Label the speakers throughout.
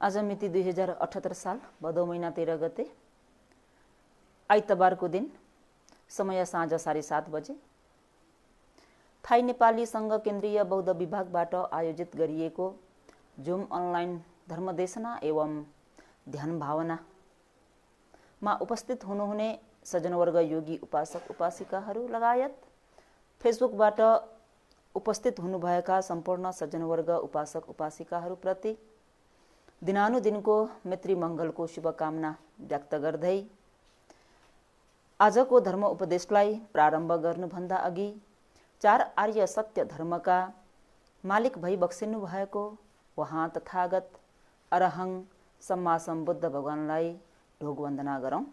Speaker 1: आज मिति 2078 साल भदौ महिना 13 गते आइतबारको दिन, समय साँझ 7:30 बजे थाई नेपाली संघ केन्द्रीय बौद्ध विभागबाट आयोजित गरिएको जुम अनलाइन धर्मदेशना एवं ध्यान भावनामा उपस्थित हुनुहुने सज्जनवर्ग, योगी उपासक उपासिकाहरू लगायत फेसबुकबाट उपस्थित हुनुभएका सम्पूर्ण सज्जनवर्ग, उपासक उपासिकाहरूप्रति दिनानुदिनको मैत्री मङ्गलको शुभकामना व्यक्त गर्दै आजको धर्म उपदेशलाई प्रारम्भ गर्नुभन्दा अघि 4 आर्य सत्य धर्मका मालिक भई बक्सिनु भएको वहाँ तथागत अरहङ सम्मा सम्बुद्ध भगवानलाई ढोग वन्दना गरौँ।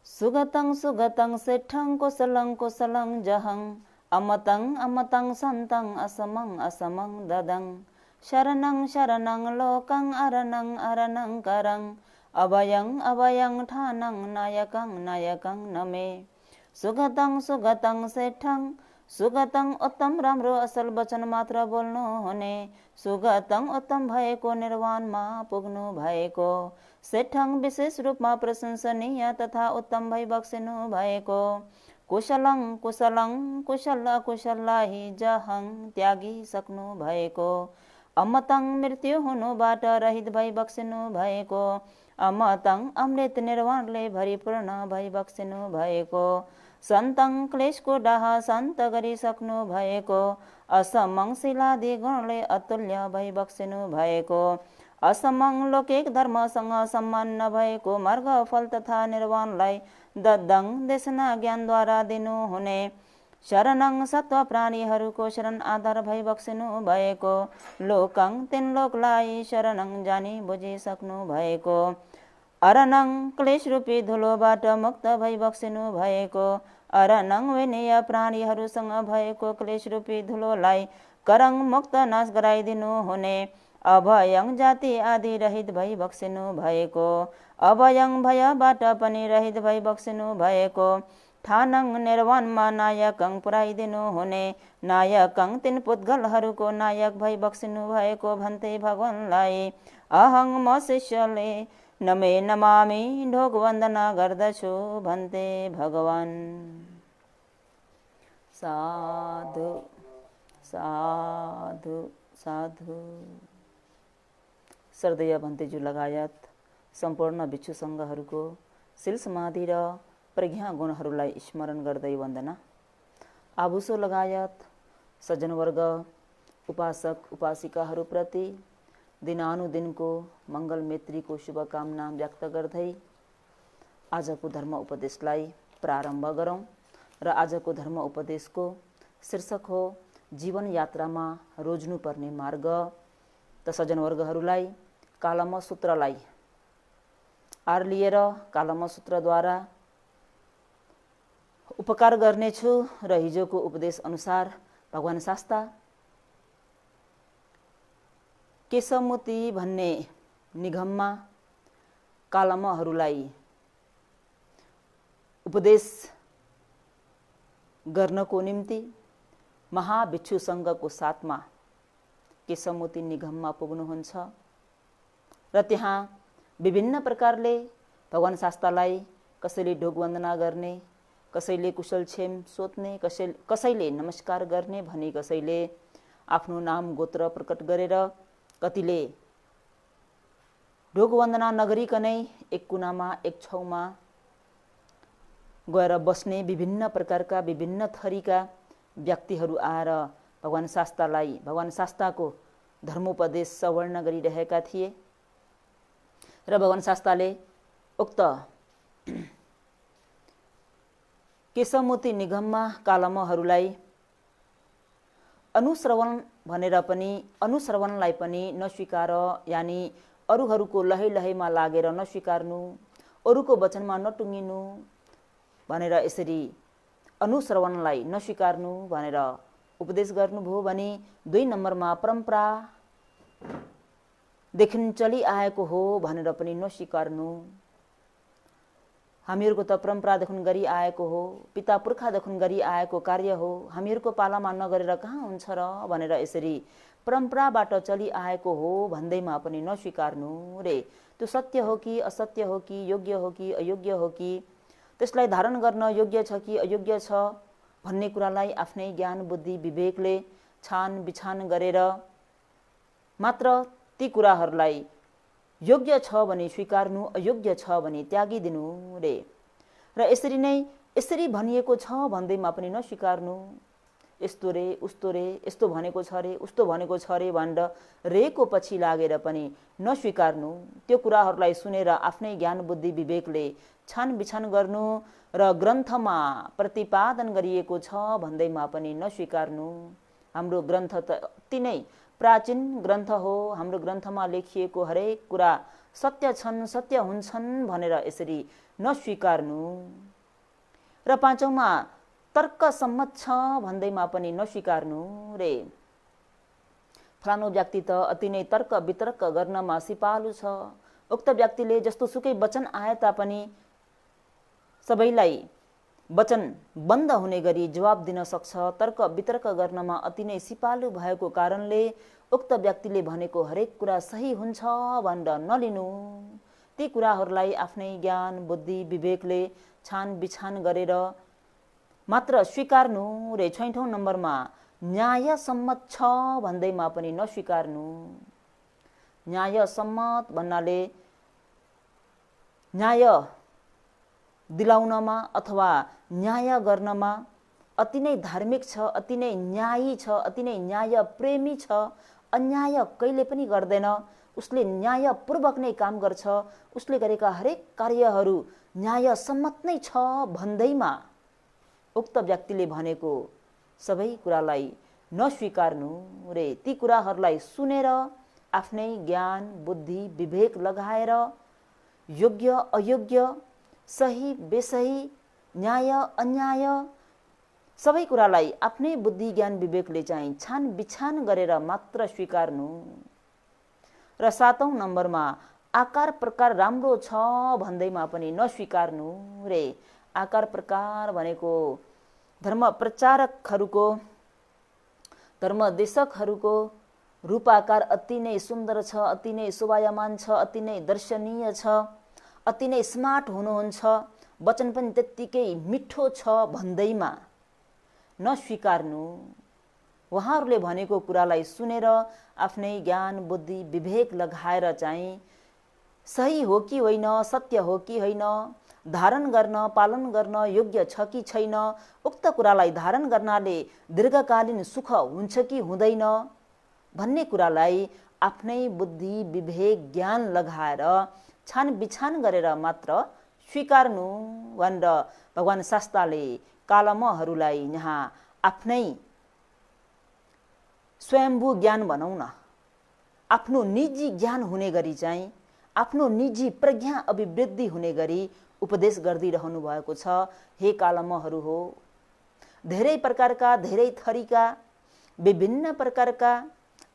Speaker 1: सुगतं सुगतं सेठं कुशलं कुशलं जहं अमतं अमतं सन्तं असमं असमं ददं शरणं शरणं लोकं अरणं अरणं करं अभयं अभयं ठानं नायकं नायकं नमे। सुगतं सुगतं सेठं सुगतं उत्तम राम्रो असल वचन मात्र बोल्नु हुने, सुगतं उत्तम भएको निर्वाणमा पुग्नु भएको, सेठं विशेष रूपमा प्रशंसनीय तथा उत्तम भई बक्सिनु भएको, कुशलं कुशलं कुशल अकुशललाई जहं त्यागी सक्नु भएको, अमतं मृत्यु हुनुबाट रहित भई बक्सिनु भएको, अमतं अमृत निर्वाणले भरिपूर्ण भई बक्सिनु भएको, सन्तं क्लेशको डाह शान्त गरिसक्नु भएको, असमं शिलादि गुणले अतुल्य भई बक्सिनु भएको, असमं लौकिक धर्मसँग सम्मान नभएको मार्ग फल तथा निर्वाणलाई ददं देशना ज्ञानद्वारा दिनु हुने, शरणं सत्व प्राणीहरूको शरण आधार भई बक्सिनु भएको, लोकं तीन लोकलाई शरणं जानी बुझिसक्नु भएको, अरणं क्लेश रूपी धुलोबाट मुक्त भई बक्सिनु भएको, अरणं विनय प्राणीहरूसँग भएको क्लेश रूपी धुलोलाई करङ मुक्त नाश गराइदिनु हुने, अभयं जाति आदि रहित भई बक्सिनु भएको, अभयं भयबाट पनि रहित भई बक्सिनु भएको, ठानङ निर्वाणमा नायकं पुर्याइदिनु हुने, नायकं तीन पुद्गलहरूको नायक भई बक्सिनु भएको भन्थे भगवानलाई अहङ म शिष्यले नमे नमामि ढोग वन्दना गर्दछु भन्थे भगवान। साधु साधु साधु। श्रद्धेय भन्तेज्यू लगायत सम्पूर्ण भिक्षु सङ्घहरूको शील समाधि र प्रज्ञा गुणहरूलाई स्मरण गर्दै वन्दना। आभूसो लगायत सज्जनवर्ग, उपासक उपासिकाहरूप्रति दिनानुदिनको मङ्गल मैत्रीको शुभकामना व्यक्त गर्दै आजको धर्म उपदेशलाई प्रारम्भ गरौँ र आजको धर्म उपदेशको शीर्षक हो जीवन यात्रामा रोज्नुपर्ने मार्ग। त सज्जनवर्गहरूलाई कालम सूत्रलाई आर लिएर कालम सूत्रद्वारा उपकार गर्नेछु र हिजोको उपदेश अनुसार भगवान शास्ता केशमुति भन्ने निगममा कालमहरूलाई उपदेश गर्नको निम्ति महाभिक्षु सङ्घको साथमा केशमुति निगममा पुग्नुहुन्छ र त्यहाँ विभिन्न प्रकारले भगवान शास्तालाई कसैले ढोग वन्दना गर्ने, कसैले कुशलक्षेम सोध्ने, कसैले नमस्कार गर्ने भने कसैले आफ्नो नाम गोत्र प्रकट गरेर, कतिले ढोग वन्दना नगरिकनै एक कुनामा एक छेउमा गएर बस्ने विभिन्न प्रकारका विभिन्न थरीका व्यक्तिहरू आएर भगवान शास्तालाई, भगवान शास्ताको धर्मोपदेश सवर्ण गरिरहेका थिए र भगवान शास्ताले उक्त केशमुति निगममा कालमहरूलाई अनुश्रवण भनेर पनि अनुश्रवणलाई पनि नस्वीकार, यानि अरूहरूको लहै लहैमा लागेर नस्वीकार्नु, अरूको वचनमा नटुङ्गिनु भनेर यसरी अनुश्रवणलाई नस्वीकार्नु भनेर उपदेश गर्नुभयो भने 2 नम्बरमा परम्परा देखि चलिआएको हो भनेर पनि नस्वीकार्नु हामीहरूको त परम्परादेखि गरी आएको हो, पिता पुर्खादेखि गरी आएको कार्य हो, हामीहरूको पालामा नगरेर कहाँ हुन्छ र भनेर यसरी परम्पराबाट चलिआएको हो भन्दैमा पनि नस्वीकार्नु रे। त्यो सत्य हो कि असत्य हो कि योग्य हो कि अयोग्य हो कि त्यसलाई धारण गर्न योग्य छ कि अयोग्य छ भन्ने कुरालाई आफ्नै ज्ञान बुद्धि विवेकले छान बिछान गरेर मात्र ती कुराहरूलाई योग्य छ भने स्वीकार्नु, अयोग्य छ भने त्यागिदिनु रे। र यसरी भनिएको छ भन्दैमा पनि नस्वीकार्नु। यस्तो रे उस्तो रे, यस्तो भनेको छ रे उस्तो भनेको छ रे भनेर रेको पछि लागेर पनि नस्वीकार्नु। त्यो कुराहरूलाई सुनेर आफ्नै ज्ञान बुद्धि विवेकले छान बिछान गर्नु र ग्रन्थमा प्रतिपादन गरिएको छ भन्दैमा पनि नस्वीकार्नु। हाम्रो ग्रन्थ त अति नै प्राचीन ग्रन्थ हो, हाम्रो ग्रन्थमा लेखिएको हरेक कुरा सत्य छन्, सत्य हुन्छन् भनेर यसरी नस्वीकार्नु। र पाँचौँमा तर्क सम्मत छ भन्दैमा पनि नस्वीकार्नु रे। फलानु व्यक्ति त अति नै तर्क वितर्क गर्नमा सिपालु छ, उक्त व्यक्तिले जस्तो सुकै वचन आए तापनि सबैलाई वचन बन्द हुने गरी जवाब दिन सक्छ, तर्क वितर्क गर्नमा अति नै सिपालु भएको कारणले उक्त व्यक्तिले भनेको हरेक कुरा सही हुन्छ भनेर नलिनु। ती कुराहरूलाई आफ्नै ज्ञान बुद्धि विवेकले छान बिछान गरेर मात्र स्वीकार्नु रे। 6औं नम्बरमा न्याय सम्मत छ भन्दैमा पनि नस्वीकार्नु। न्याय सम्मत भन्नाले न्याय दिलाउनमा अथवा न्याय गर्नमा अति नै धार्मिक छ, अति नै न्यायी छ, अति नै न्याय प्रेमी छ, अन्याय कहिले पनि गर्दैन, उसले न्यायपूर्वक नै काम गर्छ, उसले गरेका हरेक कार्यहरू न्याय सम्मत नै छ भन्दैमा उक्त व्यक्तिले भनेको सबै कुरालाई नस्वीकार्नु रे। ती कुराहरूलाई सुनेर आफ्नै ज्ञान बुद्धि विवेक लगाएर योग्य अयोग्य, सही बेसही, न्याय अन्याय सबै कुरालाई आफ्नै बुद्धि ज्ञान विवेकले चाहिँ छान बिछान गरेर मात्र स्वीकार्नु। र 7औं नम्बरमा आकार प्रकार राम्रो छ भन्दैमा पनि नस्वीकार्नु रे। आकार प्रकार भनेको धर्म प्रचारकहरूको, धर्मदेशकहरूको रूपाकार अति नै सुन्दर छ, अति नै शोभायमान छ, अति नै दर्शनीय छ, अति नै स्मार्ट हुनुहुन्छ, वचन पनि त्यत्तिकै मिठो छ भन्दैमा नस्वीकार्नु। उहाँहरूले भनेको कुरालाई सुनेर आफ्नै ज्ञान बुद्धि विवेक लगाएर चाहिँ सही हो कि होइन, सत्य हो कि होइन, धारण गर्न पालन गर्न योग्य छ कि छैन, उक्त कुरालाई धारण गर्नाले दीर्घकालीन सुख हुन्छ कि हुँदैन भन्ने कुरालाई आफ्नै बुद्धि विवेक ज्ञान लगाएर छान बिछान गरेर मात्र स्वीकार्नु भनेर भगवान शास्त्रले कालमहरूलाई यहाँ आफ्नै स्वयम्भू ज्ञान भनौँ न, आफ्नो निजी ज्ञान हुने गरी चाहिँ आफ्नो निजी प्रज्ञा अभिवृद्धि हुने गरी उपदेश गरिरहनु भएको छ। हे कालमहरू हो, धेरै प्रकारका धेरै थरीका विभिन्न प्रकारका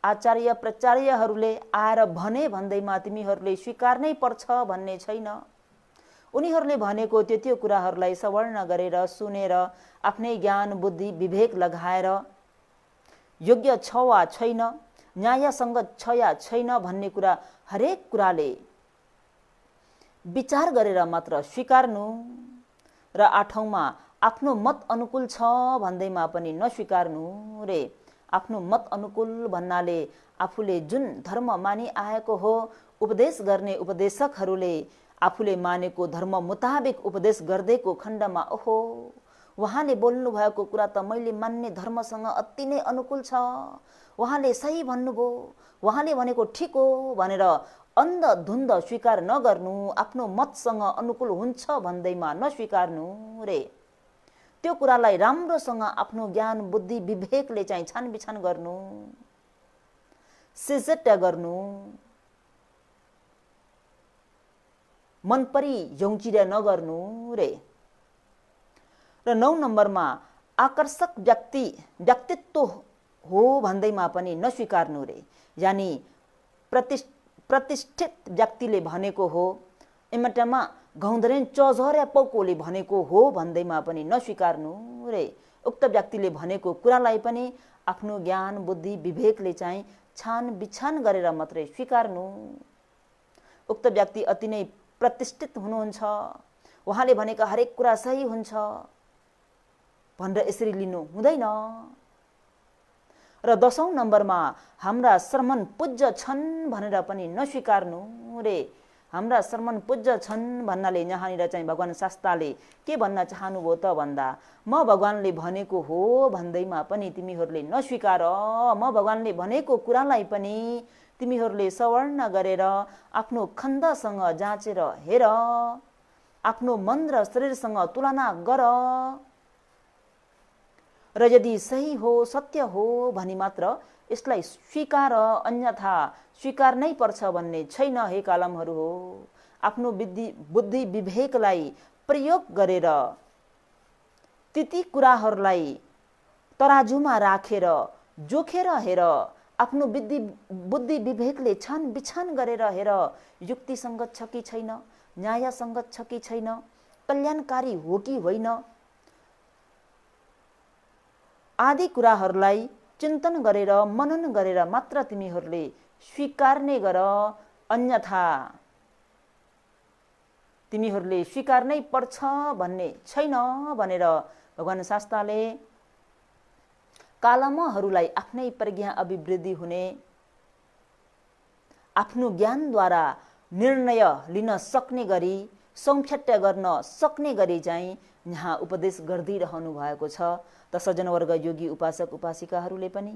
Speaker 1: आचार्य प्रचार्यहरूले आएर भने भन्दैमा तिमीहरूले स्वीकार्नै पर्छ भन्ने छैन। उनीहरूले भनेको त्यो कुराहरूलाई सवर्ण गरेर सुनेर आफ्नै ज्ञान बुद्धि विवेक लगाएर योग्य छ वा छैन, न्यायसङ्गत छ या छैन भन्ने कुरा हरेक कुराले विचार गरेर मात्र स्वीकार्नु। र 8औँमा आफ्नो मत अनुकूल छ भन्दैमा पनि नस्वीकार्नु रे। आफ्नो मत अनुकूल भन्नाले आफूले जुन धर्म मानि आएको हो, उपदेश गर्ने उपदेशकहरूले आफूले मानेको धर्म मुताबिक उपदेश गर्दैको खण्डमा ओहो उहाँले बोल्नु भएको कुरा त मैले मान्ने धर्मसँग अति नै अनुकूल छ, उहाँले सही भन्नुभयो, उहाँले भनेको ठिक हो भनेर अन्धधुन्ध स्वीकार नगर्नु। आफ्नो मतसँग अनुकूल हुन्छ भन्दैमा नस्वीकार्नु रे। त्यो कुरालाई राम्रोसँग आफ्नो ज्ञान बुद्धि विवेकले चाहिँ छानबिछान गर्नु, सिजट गर्नु, मनपरी यौचिर नगर्नु रे। र 9 नम्बरमा आकर्षक व्यक्तित्व हो भन्दैमा पनि नस्वीकार्नु रे। यानी प्रतिष्ठित व्यक्तिले भनेको हो, एमटमा गौँदरेन चझर्या पौकोले भनेको हो भन्दैमा पनि नस्वीकार्नु रे। उक्त व्यक्तिले भनेको कुरालाई पनि आफ्नो ज्ञान बुद्धि विवेकले चाहिँ छान बिछान गरेर मात्रै स्वीकार्नु। उक्त व्यक्ति अति नै प्रतिष्ठित हुनुहुन्छ, उहाँले भनेका हरेक कुरा सही हुन्छ भनेर यसरी लिनु हुँदैन। र 10औं नम्बरमा हाम्रा श्रमण पूज्य छन् भनेर पनि नस्वीकार्नु रे। हाम्रा श्रमण पूज्य छन् भन्नाले यहाँनिर चाहिँ भगवान शास्त्रले के भन्न चाहनुभयो त भन्दा, म भगवानले भनेको हो भन्दैमा पनि तिमीहरूले नस्वीकार, म भगवानले भनेको कुरालाई पनि तिमीहरूले सवर्ण गरेर आफ्नो खण्डसँग जाँचेर हेर, आफ्नो मन र शरीरसँग तुलना गर, र यदि सही हो सत्य हो भनी मात्र यसलाई स्वीकार, अन्यथा स्वीकार नै पर्छ भन्ने छैन। हे कालमहरू हो, आफ्नो बुद्धि विवेकलाई प्रयोग गरेर ती कुराहरूलाई तराजुमा राखेर जोखेर हेर, आफ्नो बुद्धि विवेकले छान बिछान गरेर हेर, युक्ति सङ्गत छ कि छैन, न्याय सङ्गत छ कि छैन, कल्याणकारी हो कि होइन आदि कुराहरूलाई चिन्तन गरेर मनन गरेर मात्र तिमीहरूले स्वीकार्ने गर, अन्यथा तिमीहरूले स्वीकार नै पर्छ भन्ने छैन भनेर भगवान शास्त्रले कालमहरूलाई आफ्नै प्रज्ञा अभिवृद्धि हुने, आफ्नो ज्ञानद्वारा निर्णय लिन सक्ने गरी, संक्षेप्य गर्न सक्ने गरी चाहिँ यहाँ उपदेश गरिदिइरहनु भएको छ। त सज्जनवर्ग योगी उपासक उपासिकाहरूले पनि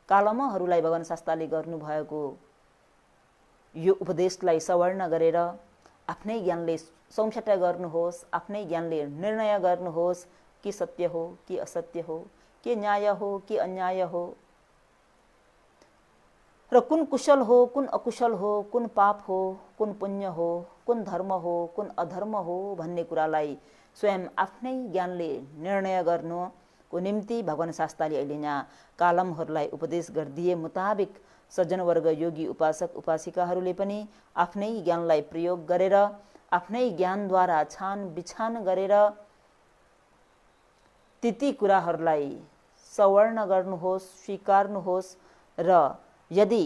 Speaker 1: कालमहरूलाई भगवान शास्त्रले गर्नुभएको यो उपदेशलाई सवर्ण गरेर आफ्नै ज्ञानले संक्षेप्य गर्नुहोस्, आफ्नै ज्ञानले निर्णय गर्नुहोस् के सत्य हो कि असत्य हो, के न्याय हो कि अन्याय हो, र कुन कुशल हो कुन अकुशल हो, कुन पाप हो कुन पुण्य हो, कुन धर्म हो कुन अधर्म हो भन्ने कुरालाई स्वयं आफ्नै ज्ञानले निर्णय गर्नुको निम्ति भगवान शास्त्रले अहिले यहाँ कालमहरूलाई उपदेश गरिदिए मुताबिक सज्जनवर्ग योगी उपासक उपासिकाहरूले पनि आफ्नै ज्ञानलाई प्रयोग गरेर आफ्नै ज्ञानद्वारा छान बिछान गरेर ती कुराहरूलाई सवर्ण गर्नुहोस्, स्वीकार्नुहोस्, र यदि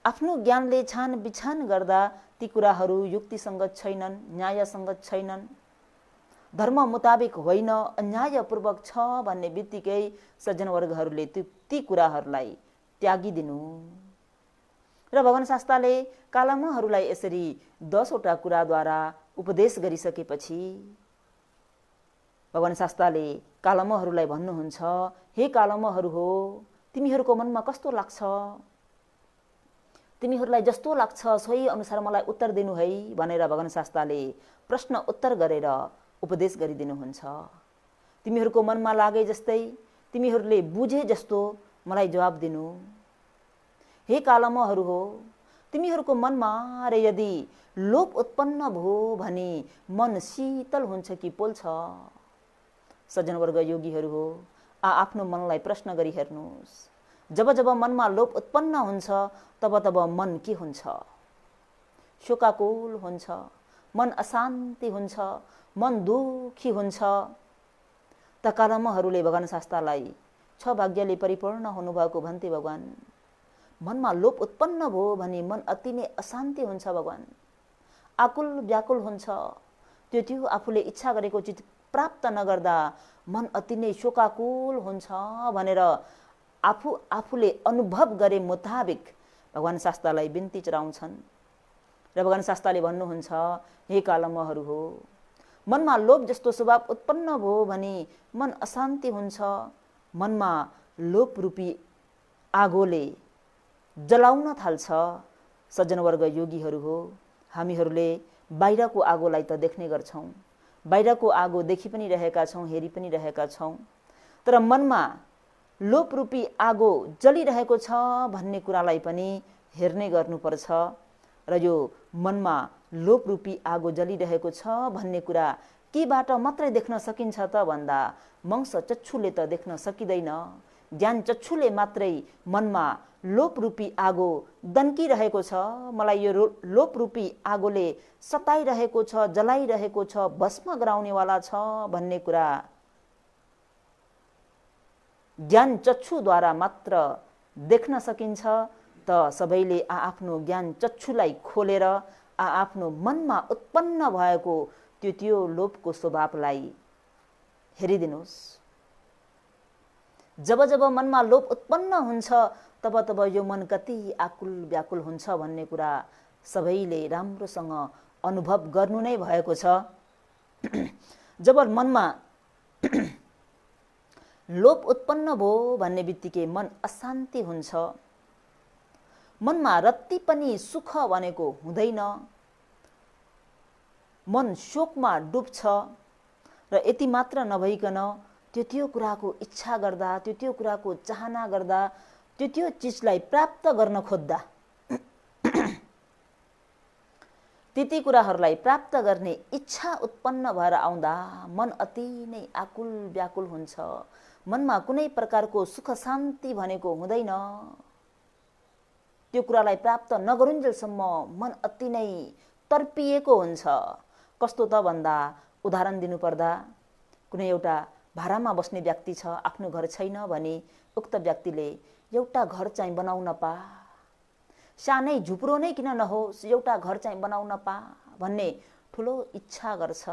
Speaker 1: आफ्नो ज्ञानले छान बिछान गर्दा ती कुराहरू युक्तिसङ्गत छैनन्, न्यायसङ्गत छैनन्, धर्म मुताबिक होइन, अन्यायपूर्वक छ भन्ने बित्तिकै सज्जनवर्गहरूले ती कुराहरूलाई त्यागिदिनु। र भगवान शास्त्रले कालमहरूलाई यसरी 10 वटा कुराद्वारा उपदेश गरिसकेपछि भगवान शास्त्रले कालमहरूलाई भन्नुहुन्छ, हे कालमहरू हो, तिमीहरूको मनमा कस्तो लाग्छ, तिमीहरूलाई जस्तो लाग्छ सोही अनुसार मलाई उत्तर दिनु है भनेर भगवान शास्त्रले प्रश्न उत्तर गरेर उपदेश गरिदिनुहुन्छ। तिमीहरूको मनमा लागे जस्तै, तिमीहरूले बुझे जस्तो मलाई जवाब दिनु। हे कालमहरू हो, तिमीहरूको मनमा र यदि लोभ उत्पन्न भयो भने मन शीतल हुन्छ कि पोल्छ। सज्जनवर्ग योगीहरू हो, आफ्नो मनलाई प्रश्न गरी हेर्नुहोस्। जब जब मनमा लोभ उत्पन्न हुन्छ तब तब मन के हुन्छ? शोकाकुल हुन्छ, मन अशान्ति हुन्छ, मन दुखी हुन्छ। त कालमहरूले भगवान शास्त्रलाई 6 भाग्यले परिपूर्ण हुनुभएको भन्थे भगवान। मनमा लोभ उत्पन्न भयो भने मन अति नै अशान्ति हुन्छ भगवान, आकुल व्याकुल हुन्छ। त्यो आफूले इच्छा गरेको चिज प्राप्त नगर्दा मन अति नै शोकाकुल हुन्छ भनेर आफूले अनुभव गरे मुताबिक भगवान शास्त्रलाई बिन्ती चढाउँछन्। र भगवान शास्त्रले भन्नुहुन्छ, हे कालमहरू हो, मनमा लोभ जस्तो स्वभाव उत्पन्न भयो भने मन अशान्ति हुन्छ। मनमा लोभ रूपी आगोले जलाउन थाल्छ। सज्जनवर्ग योगीहरू हो, हामीहरूले बाहिरको आगोलाई त देख्ने गर्छौँ, बाहिरको आगो देखि पनि रहेका छौँ, हेरी पनि रहेका छौँ, तर मनमा लोभ रूपी आगो जलिरहेको छ भन्ने कुरालाई पनि हेर्ने गर्नुपर्छ। र यो मनमा लोभ रूपी आगो जलिरहेको छ भन्ने कुरा केबाट मात्रै देख्न सकिन्छ त भन्दा मङ्स चक्षुले त देख्न सकिँदैन। ज्ञान चक्षुले मात्रै मनमा लोभ रूपी आगो दन्किरहेको छ, मलाई यो लोभ रूपी आगोले सताइरहेको छ, जलाइरहेको छ, भस्म गराउनेवाला छ भन्ने कुरा ज्ञान चक्षुद्वारा मात्र देख्न सकिन्छ। त सबैले आफ्नो ज्ञान चक्षुलाई खोलेर आफ्नो मनमा उत्पन्न भएको त्यो लोभको स्वभावलाई हेरिदिनुहोस्। जब जब मनमा लोभ उत्पन्न हुन्छ तब तब यो मन कति आकुल व्याकुल हुन्छ भन्ने कुरा सबैले राम्रोसँग अनुभव गर्नु नै भएको छ। जब मनमा लोभ उत्पन्न भयो भन्ने बित्तिकै मन अशान्ति हुन्छ, मनमा रत्ती पनि सुख भनेको हुँदैन, मन शोकमा डुब्छ र यति मात्र नभइकन त्यो कुराको इच्छा गर्दा, त्यो कुराको चाहना गर्दा, त्यो चिजलाई प्राप्त गर्न खोज्दा, ती कुराहरूलाई प्राप्त गर्ने इच्छा उत्पन्न भएर आउँदा मन अति नै आकुल व्याकुल हुन्छ। मनमा कुनै प्रकारको सुख शान्ति भनेको हुँदैन। त्यो कुरालाई प्राप्त नगरुन्जेलसम्म मन अति नै तर्पिएको हुन्छ। कस्तो त भन्दा, उदाहरण दिनुपर्दा, कुनै एउटा भाडामा बस्ने व्यक्ति छ, आफ्नो घर छैन भने उक्त व्यक्तिले एउटा घर चाहिँ बनाउन पा, सानै झुप्रो नै किन नहोस् एउटा घर चाहिँ बनाउन पा भन्ने ठुलो इच्छा गर्छ।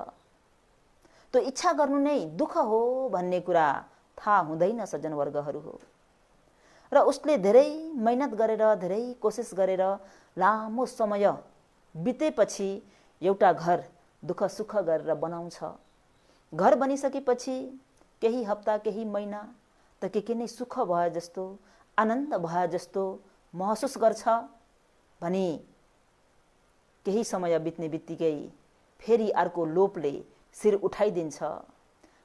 Speaker 1: त्यो इच्छा गर्नु नै दुःख हो भन्ने कुरा थाहा हुँदैन सज्जनवर्गहरू हो। र उसले धेरै मेहनत गरेर, धेरै कोसिस गरेर लामो समय बितेपछि एउटा घर दुःख सुख गरेर बनाउँछ। घर बनिसकेपछि केही हप्ता, केही महिना त के नै सुख भयो जस्तो, आनन्द भयो जस्तो महसुस गर्छ भने केही समय बित्ने बित्तिकै फेरि अर्को लोभले शिर उठाइदिन्छ।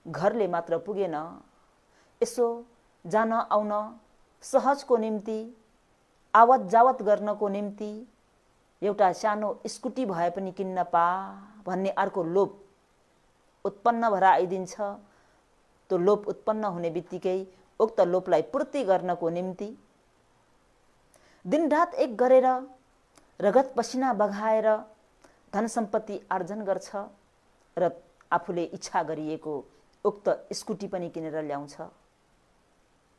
Speaker 1: घरले मात्र पुगेन, यसो जान आउन सहजको निम्ति, आवत जावत गर्नको निम्ति एउटा सानो स्कुटी भए पनि किन्न पा भन्ने अर्को लोभ उत्पन्न भएर आइदिन्छ। त्यो लोभ उत्पन्न हुने बित्तिकै उक्त लोभलाई पूर्ति गर्नको निम्ति दिनरात एक गरेर रगत पसिना बगाएर धन सम्पत्ति आर्जन गर्छ र आफूले इच्छा गरिएको उक्त स्कुटी पनि किनेर ल्याउँछ।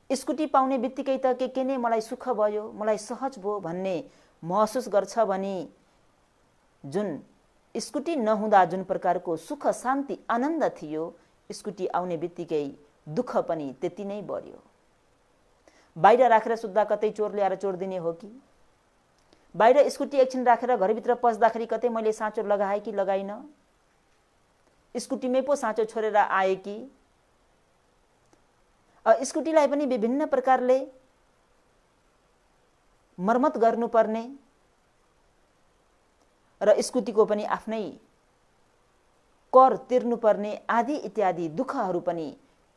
Speaker 1: स्कुटी पाउने बित्तिकै त के नै मलाई सुख भयो, मलाई सहज भयो भन्ने महसुस गर्छ भने जुन स्कुटी नहुँदा जुन प्रकारको सुख शान्ति आनन्द थियो, स्कुटी आउने बित्तिकै दुःख पनि त्यति नै बढ्यो। बाहिर राखेर सुत्दा कतै चोर ल्याएर चोर दिने हो कि, बाहिर स्कुटी एकछिन राखेर घरभित्र पस्दाखेरि कतै मैले साँचो लगाएँ कि लगाइन, स्कुटीमै पो साँचो छोडेर आए कि, स्कुटीलाई पनि विभिन्न प्रकारले मर्मत गर्नुपर्ने र स्कुटीको पनि आफ्नै कर तिर्नुपर्ने आदि इत्यादि दुःखहरू पनि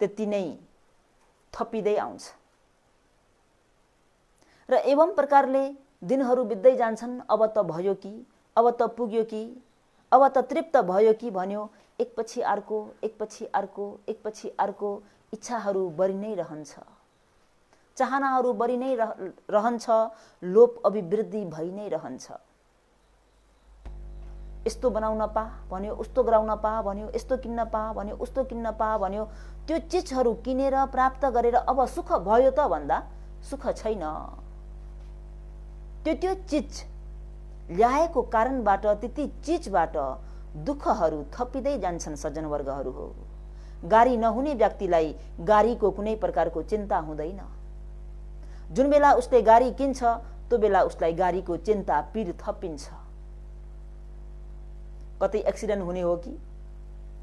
Speaker 1: त्यति नै थपिँदै आउँछ। र एवं प्रकारले दिनहरू बित्दै जान्छन्। अब त भयो कि, अब त पुग्यो कि, अब त तृप्त भयो कि भन्यो, एकपछि अर्को, एकपछि अर्को, एकपछि अर्को इच्छाहरू बढी नै रहन्छ, चाहनाहरू बढी नै रहन्छ, लोभ अभिवृद्धि भइ नै रहन्छ। यस्तो बनाउन पा भन्यो, उस्तो गराउन पा भन्यो, यस्तो किन्न पा भन्यो, उस्तो किन्न पा भन्यो। त्यो चिजहरू किनेर प्राप्त गरेर अब सुख भयो त भन्दा सुख छैन। त्यो चिज ल्याएको कारणबाट, त्यति चिजबाट दुःखहरू थपिँदै जान्छन् सज्जनवर्गहरू हो। गाडी नहुने व्यक्तिलाई गाडीको कुनै प्रकारको चिन्ता हुँदैन। जुन बेला उसले गाडी किन्छ त्यो बेला उसलाई गाडीको चिन्ता पीर थपिन्छ। कतै एक्सिडेन्ट हुने हो कि,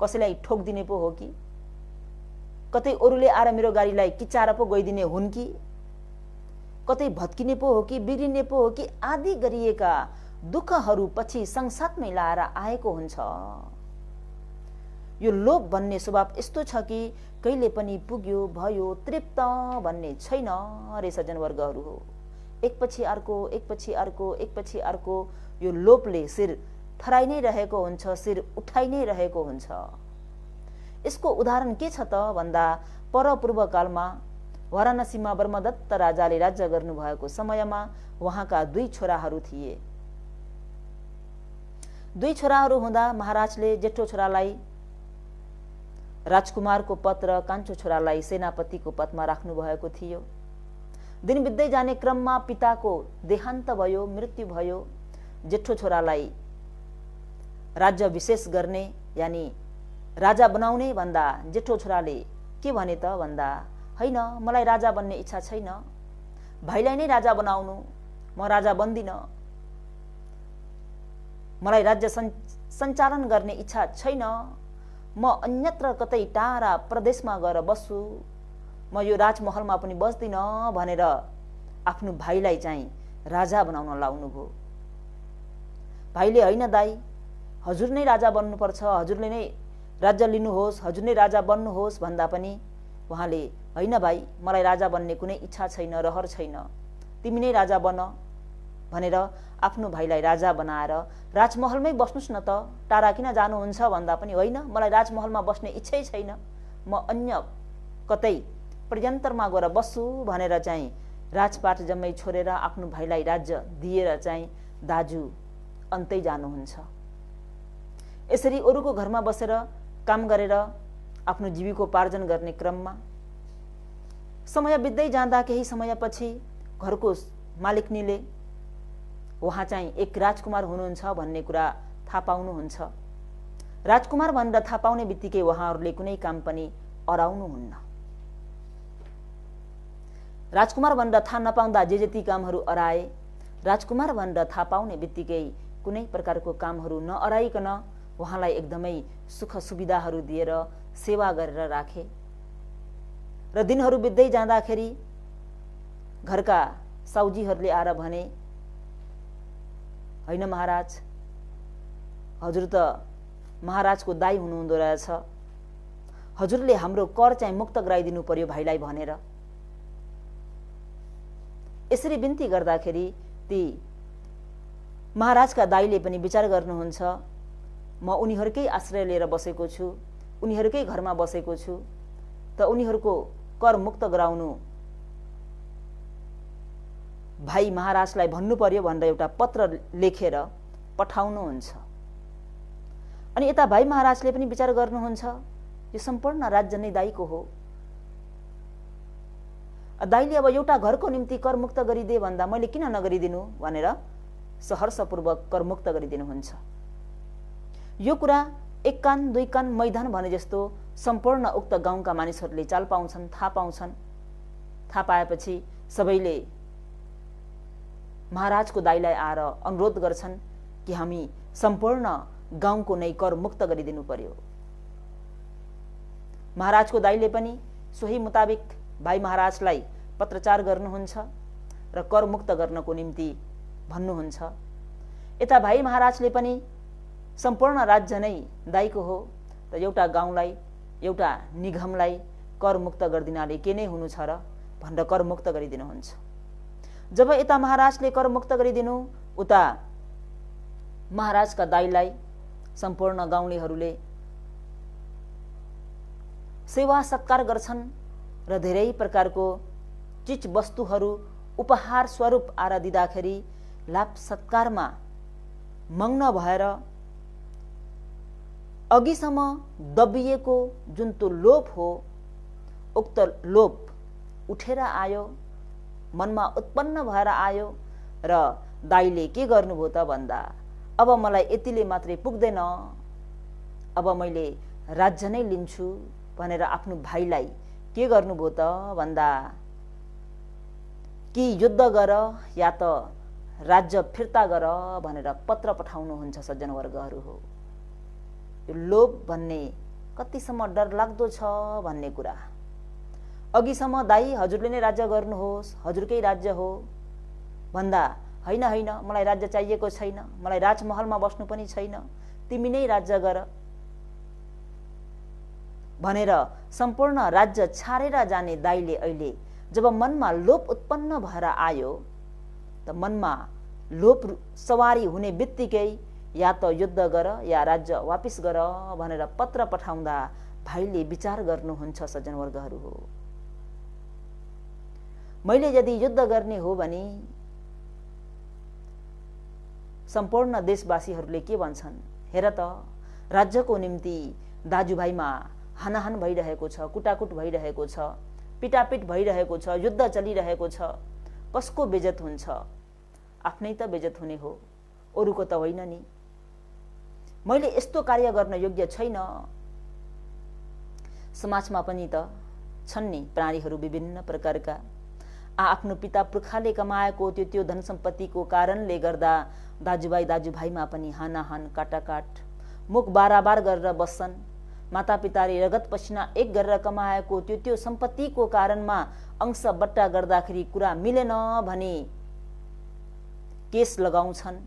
Speaker 1: कसैलाई ठोकिदिने पो हो कि, कतै अरूले आएर मेरो गाडीलाई किचाएर पो गइदिने हुन् कि, कतै भत्किने पो हो कि, बिग्रिने पो हो कि आदि गरिएका दुःखहरू पछि सँगसाथमै लाएर आएको हुन्छ। यो लोभ भन्ने स्वभाव यस्तो छ कि कहिले पनि पुग्यो भयो तृप्त भन्ने छैन रे सज्जनवर्गहरू हो। एकपछि अर्को, एकपछि अर्को, एकपछि अर्को यो लोभले शिर थराइ नै रहेको हुन्छ, शिर उठाइ नै रहेको हुन्छ। यसको उदाहरण के छ त भन्दा, परपूर्व कालमा वाराणसीमा ब्रह्मदत्त राजाले राज्य गर्नुभएको समयमा उहाँका 2 छोराहरू थिए। 2 छोराहरू हुँदा महाराजले जेठो छोरालाई राजकुमारको पद र कान्छो छोरालाई सेनापतिको पदमा राख्नु भएको थियो। दिन बित्दै जाने क्रममा पिताको देहान्त भयो, मृत्यु भयो। जेठो छोरालाई राज्य विशेष गर्ने यानी राजा बनाउने भन्दा जेठो छोराले के भने त भन्दा, हैन मलाई राजा बन्ने इच्छा छैन, भाइलाई नै राजा बनाउनु, म राजा बन्दिन, मलाई राज्य सञ्चालन गर्ने इच्छा छैन, म अन्यत्र कतै टाढा प्रदेशमा गएर बस्छु, म यो राजमहलमा पनि बस्दिन भनेर आफ्नो भाइलाई चाहिँ राजा बनाउन लाउनुभयो। भाइले हैन दाइ, हजुर नै राजा बन्नुपर्छ, हजुरले नै राज्य लिनुहोस्, हजुर नै राजा बन्नुहोस् भन्दा पनि उहाँले हैन भाइ, मलाई राजा बन्ने कुनै इच्छा छैन, रहर छैन, तिमी नै राजा बन भनेर आफ्नो भाइलाई राजा बनाएर राजमहलमै बस्नुस् न त, टाढा किन जानुहुन्छ भन्दा पनि होइन मलाई राजमहलमा बस्ने इच्छै छैन, म अन्य कतै प्रयन्त्रमा गएर बस्छु भनेर चाहिँ राजपाट जम्मै छोडेर आफ्नो भाइलाई राज्य दिएर चाहिँ दाजु अन्तै जानुहुन्छ। यसरी अरूको घरमा बसेर काम गरेर आफ्नो जीविकोपार्जन गर्ने क्रममा समय बित्दै जाँदा केही समयपछि घरको मालिकनीले उहाँ चाहिँ एक राजकुमार हुनुहुन्छ भन्ने कुरा थाहा पाउनुहुन्छ। राजकुमार भनेर थाहा पाउने बित्तिकै उहाँहरूले कुनै काम पनि अराउनुहुन्न। राजकुमार भनेर थाहा नपाउँदा जे जति कामहरू अराए, राजकुमार भनेर थाहा पाउने बित्तिकै कुनै प्रकारको कामहरू नअराइकन उहाँलाई एकदमै सुख सुविधाहरू दिएर सेवा गरेर राखे। र दिनहरू बित्दै जाँदाखेरि घरका साउजीहरूले आएर भने, हैन महाराज, हजुर त महाराजको दाइ हुनुहुँदो रहेछ, हजुरले हाम्रो कर चाहिँ मुक्त गराइदिनु पर्यो भाइलाई भनेर। यसरी बिन्ती गर्दाखेरि ती महाराजका दाइले पनि विचार गर्नुहुन्छ, म उनीहरूकै आश्रय लिएर बसेको छु, उनीहरूकै घरमा बसेको छु, त उनीहरूको कर मुक्त गराउनु भाइ महाराजलाई भन्नु पर्यो भनेर एउटा पत्र लेखेर पठाउनुहुन्छ। अनि यता भाइ महाराजले पनि विचार गर्नुहुन्छ, यो सम्पूर्ण राज्य नै दाइको हो, दाइले अब एउटा घरको निम्ति कर मुक्त गरिदिए भन्दा मैले किन नगरिदिनु भनेर सहर्षपूर्वक कर मुक्त गरिदिनुहुन्छ। यो कुरा एक कान दुई कान मैदान भने जस्तो सम्पूर्ण उक्त गाउँका मानिसहरूले चाल पाउँछन्, थाहा पाउँछन्। थाहा पाएपछि सबैले महाराजको दाइलाई आएर अनुरोध गर्छन् कि हामी सम्पूर्ण गाउँको नै कर मुक्त गरिदिनु पर्यो। महाराजको दाइले पनि सोही मुताबिक भाइ महाराजलाई पत्रचार गर्नुहुन्छ र कर मुक्त गर्नको निम्ति भन्नुहुन्छ। यता भाइ महाराजले पनि सम्पूर्ण राज्य नै दाइको हो, त एउटा गाउँलाई एउटा निगमलाई कर मुक्त गरिदिनाले के नै हुनु छ र भनेर कर मुक्त गरिदिनुहुन्छ। जब यता महाराजले कर मुक्त गरिदिनु, उता महाराजका दाइलाई सम्पूर्ण गाउँलेहरूले सेवा सत्कार गर्छन् र धेरै प्रकारको चीज वस्तुहरू उपहार स्वरूप आएर दिँदाखेरि लाभ सत्कारमा मग्न भएर अघिसम्म दबिएको जुन त्यो लोभ हो, उक्त लोभ उठेर आयो, मनमा उत्पन्न भएर आयो र दाइले के गर्नुभयो त भन्दा, अब मलाई यतिले मात्रै पुग्दैन, अब मैले राज्य नै लिन्छु भनेर आफ्नो भाइलाई के गर्नुभयो त भन्दा, कि युद्ध गर या त राज्य फिर्ता गर भनेर पत्र पठाउनुहुन्छ। सज्जनवर्गहरू हो, यो लोभ भन्ने कतिसम्म डरलाग्दो छ भन्ने कुरा। अघिसम्म दाइ हजुरले नै राज्य गर्नुहोस्, हजुरकै राज्य हो भन्दा, हैन हैन मलाई राज्य चाहिएको छैन, मलाई राजमहलमा बस्नु पनि छैन, तिमी नै राज्य गर भनेर सम्पूर्ण राज्य छाडेर जाने दाइले अहिले जब मनमा लोभ उत्पन्न भएर आयो, त मनमा लोभ सवारी हुने बित्तिकै या त युद्ध गर या राज्य वापिस गर भनेर पत्र पठाउँदा भाइले विचार गर्नुहुन्छ। सज्जनवर्गहरू हो, मैले यदि युद्ध गर्ने हो भने सम्पूर्ण देशवासीहरूले के भन्छन्, हेर त राज्यको निम्ति दाजुभाइमा हानाहान भइरहेको छ, कुटाकुट भइरहेको छ, पिटापिट भइरहेको छ, युद्ध चलिरहेको छ, कसको बेइज्जत हुन्छ? आफ्नै त बेइज्जत हुने हो, अरूको त होइन नि। मैले यस्तो कार्य गर्न योग्य छैन। समाजमा पनि त छन् नि प्राणीहरू विभिन्न प्रकारका। आफ्नो पिता पुर्खाले कमाएको त्यो धन सम्पत्तिको कारणले गर्दा दाजुभाइमा पनि हानाहान काटाकाट, मुख बाराबार गरेर बस्छन्। मातापिताले रगत पसिना एक गरेर कमाएको त्यो सम्पत्तिको कारणमा अंश बट्टा गर्दाखेरि कुरा मिलेन भने केस लगाउँछन्।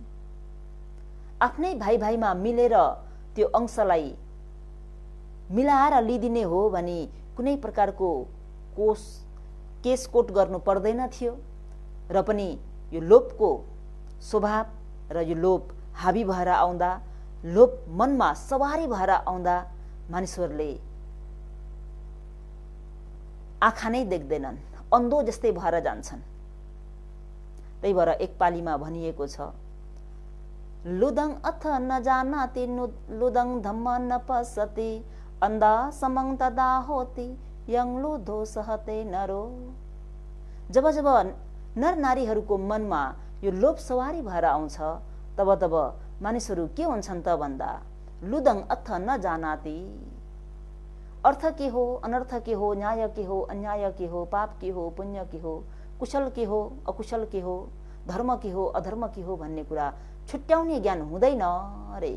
Speaker 1: आफ्नै भाइमा मिलेर त्यो अंशलाई मिलाएर लिदिने हो भने कुनै प्रकारको केस कोट गर्नु पर्दैन थियो। र पनि यो लोभको स्वभाव र यो लोभ हावी भएर आउँदा, लोभ मनमा सवारी भएर आउँदा मानिसहरूले आँखा नै देख्दैनन्, अन्धो जस्तै भएर जान्छन्। त्यही भएर एक पालीमा भनिएको छ, लुदङ अथ नजानाति लुदङ धम्म न पसति अन्धा समङ तदा होति यङ लुधो सहते नरो। जब जब नर नारीहरूको मनमा यो लोभ सवारी भएर आउँछ तब तब मानिसहरू के हुन्छन् त भन्दा लुदङ अथ नजानाति, अर्थ के हो, अनर्थ के हो, न्याय के हो, अन्याय के हो, पाप के हो, पुण्य के हो, कुशल के हो, अकुशल के हो, धर्म के हो, अधर्म के हो भन्ने कुरा छुट्याउने ज्ञान हुँदैन रे।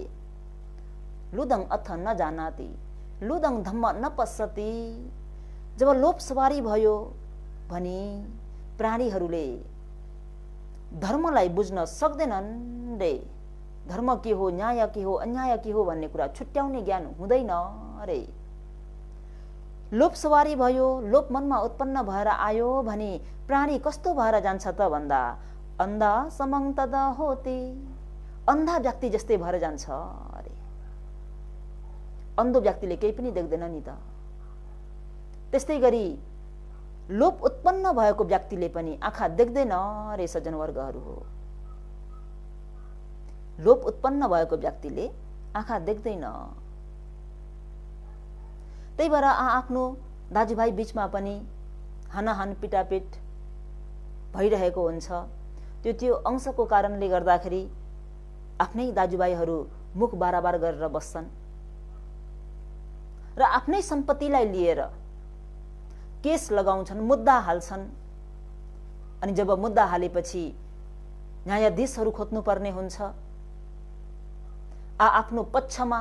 Speaker 1: लुदङ अथ नजानाति लुदङ धम्म न पश्यति। जब लोभ सवारी भयो भने प्राणीहरूले धर्मलाई बुझ्न सक्दैनन् रे। धर्म के हो, न्याय के हो, अन्याय के हो भन्ने कुरा छुट्याउने ज्ञान हुँदैन रे। लोभ सवारी भयो, लोभ मनमा उत्पन्न भएर आयो भने प्राणी कस्तो भएर जान्छ त भन्दा अन्धा समङ तदा होति, अन्धा व्यक्ति जस्तै भएर जान्छ अरे। अन्धो व्यक्तिले केही पनि देख्दैन नि त। त्यस्तै गरी लोभ उत्पन्न भएको व्यक्तिले पनि आँखा देख्दैन रे सज्जनवर्गहरू हो। लोभ उत्पन्न भएको व्यक्तिले आँखा देख्दैन। त्यही भएर आफ्नो दाजुभाइ बीचमा पनि हानाहान पिटापिट भइरहेको हुन्छ। त्यो अंशको कारणले गर्दाखेरि आफ्नै दाजुभाइहरू मुख बाराबार गरेर बस्छन् र आफ्नै सम्पत्तिलाई लिएर केस लगाउँछन्, मुद्दा हाल्छन्। अनि जब मुद्दा हालेपछि न्यायाधीशहरू खोज्नु पर्ने हुन्छ। आफ्नो पक्षमा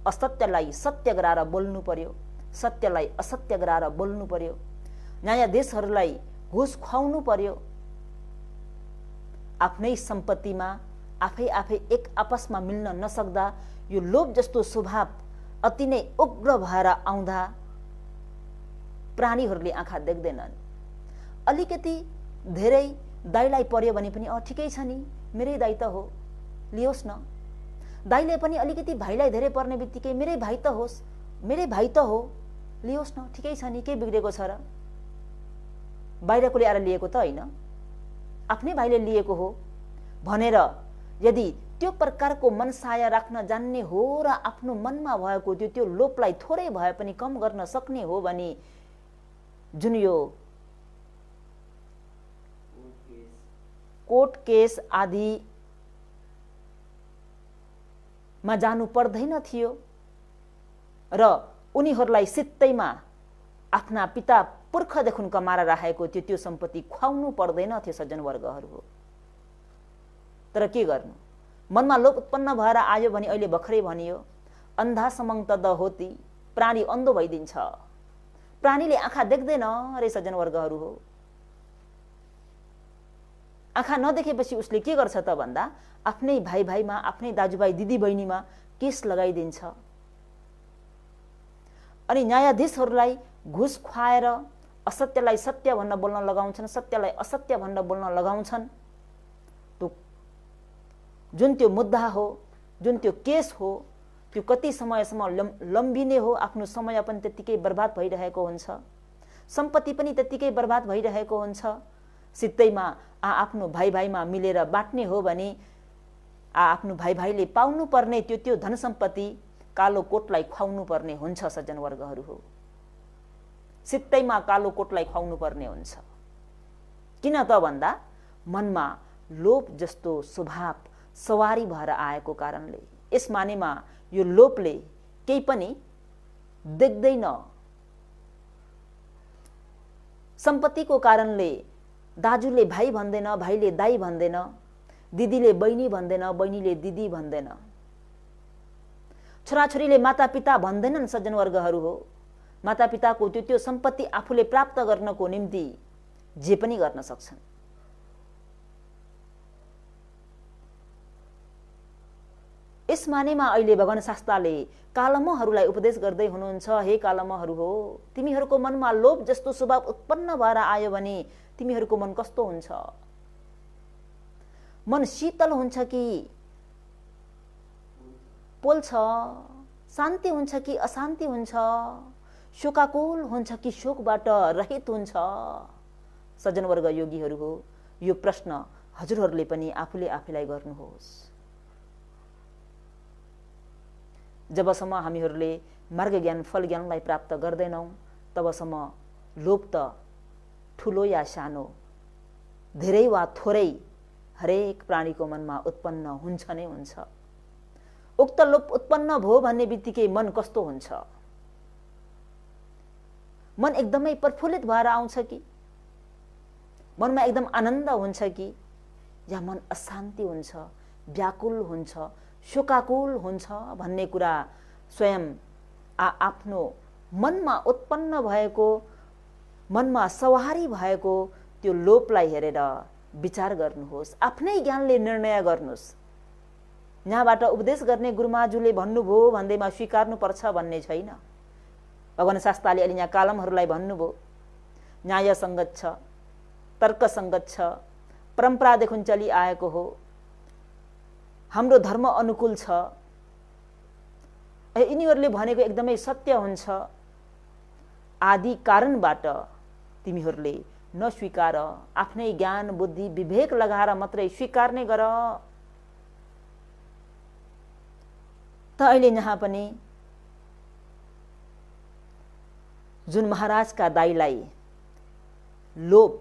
Speaker 1: असत्यलाई सत्य गराएर बोल्नु पर्यो, सत्यलाई असत्य गराएर बोल्नु पर्यो, न्यायाधीशहरूलाई घुस खुवाउनु पर्यो। आफ्नै सम्पत्तिमा आफै एक आपसमा मिल्न नसक्दा यो लोभ जस्तो स्वभाव अति नै उग्र भएर आउँदा प्राणीहरूले आँखा देख्दैनन्। अलिकति धेरै दाइलाई पर्यो भने पनि ठिकै छ नि, मेरै दाइ त हो, लियोस् न। दाइले पनि अलिकति भाइलाई धेरै पर्ने बित्तिकै मेरै भाइ त होस्, मेरै भाइ त हो, लियोस् न, ठिकै छ नि, के बिग्रेको छ र? बाहिरकोले आएर लिएको त होइन, आफ्नै भाइले लिएको हो भनेर यदि त्यो प्रकारको मनसाय राख्न जान्ने हो र आफ्नो मनमा भएको त्यो लोभलाई थोरै भए पनि कम गर्न सक्ने हो भने जुन यो कोर्ट केस आदिमा जानु पर्दैन थियो र उनीहरूलाई सित्तैमा आफ्ना पिता पुर्खादेखि कमाएर राखेको त्यो सम्पत्ति खुवाउनु पर्दैन थियो सज्जनवर्गहरू हो। तर के गर्नु, मनमा लोभ उत्पन्न भएर आयो भने अहिले भर्खरै भनियो अन्धा समङ तद होती, प्राणी अन्धो भइदिन्छ। प्राणीले आँखा देख्दैन रे सज्जनवर्गहरू हो। आँखा नदेखेपछि उसले के गर्छ त भन्दा आफ्नै भाइमा, आफ्नै दाजुभाइ दिदीबहिनीमा केस लगाइदिन्छ। अनि न्यायाधीशहरूलाई घुस खुवाएर असत्यलाई सत्य भन्न बोल्न लगाउँछन्, सत्यलाई असत्य भन्न बोल्न लगाउँछन्। जुन त्यो मुद्दा हो, जुन त्यो केस हो, त्यो कति समयसम्म लम्बिने हो, आफ्नो समय पनि त्यतिकै बर्बाद भइरहेको हुन्छ। सम्पत्ति पनि त्यतिकै बर्बाद भइरहेको हुन्छ। सित्तैमा आफ्नो भाइ भाइमा मिलेर बाँट्ने हो भने आफ्नो भाइ भाइले पाउनु पर्ने त्यो धन सम्पत्ति कालो कोटलाई खुवाउनु पर्ने हुन्छ। सज्जन वर्गहरू हो, सित्तैमा कालो कोटलाई खुवाउनु पर्ने हुन्छ। किन त भन्दा मनमा लोभ जस्तो स्वभाव सवारी भएर आएको कारणले। यस मानेमा यो लोभले केही पनि देख्दैन। सम्पत्तिको कारणले दाजुले भाइ भन्दैन, भाइले दाइ भन्दैन, दिदीले बहिनी भन्दैन, बहिनीले दिदी भन्दैन, छोराछोरीले मातापिता भन्दैनन्। सज्जन वर्गहरू हो, मातापिताको त्यो सम्पत्ति आफूले प्राप्त गर्नको निम्ति जे पनि गर्न सक्छन्। यस मानेमा अहिले भगवान शास्त्रले कालमहरूलाई उपदेश गर्दै हुनुहुन्छ, हे कालमहरू हो, तिमीहरूको मनमा लोभ जस्तो स्वभाव उत्पन्न भएर आयो भने तिमीहरूको मन कस्तो हुन्छ? मन शीतल हुन्छ कि पोल्छ? शान्ति हुन्छ कि अशान्ति हुन्छ? शोकाकुल हुन्छ कि शोकबाट रहित हुन्छ? सज्जन वर्ग योगीहरू हो, यो प्रश्न हजुरहरूले पनि आफूले आफैलाई गर्नुहोस्। जबसम्म हामीहरूले मार्ग ज्ञान फल ज्ञानलाई प्राप्त गर्दैनौँ तबसम्म लोभ त ठुलो या सानो, धेरै वा थोरै हरेक प्राणीको मनमा उत्पन्न हुन्छ नै हुन्छ। उक्त लोभ उत्पन्न भयो भन्ने बित्तिकै मन कस्तो हुन्छ? मन एकदमै प्रफुल्लित भएर आउँछ कि मनमा एकदम आनन्द हुन्छ कि या मन अशान्ति हुन्छ, व्याकुल हुन्छ, शोकाकुल हुन्छ भन्ने कुरा स्वयं आफ्नो मनमा उत्पन्न भएको, मनमा सवारी भएको त्यो लोभलाई हेरेर विचार गर्नुहोस्। आफ्नै ज्ञानले निर्णय गर्नुहोस्। यहाँबाट उपदेश गर्ने गुरुमाजुले भन्नुभयो भन्दैमा स्वीकार्नुपर्छ भन्ने छैन। भगवान शास्त्रले अहिले यहाँ कालमहरूलाई भन्नुभयो, न्याय सङ्गत छ, तर्क सङ्गत छ, परम्परादेखि चली आएको हो, हाम्रो धर्म अनुकूल छ, यिनीहरूले भनेको एकदमै सत्य हुन्छ, आदि कारणबाट तिमीहरूले नस्वीकार, आफ्नै ज्ञान बुद्धि विवेक लगाएर मात्रै स्वीकार्ने गर। त अहिले यहाँ पनि जुन महाराजका दाइलाई लोभ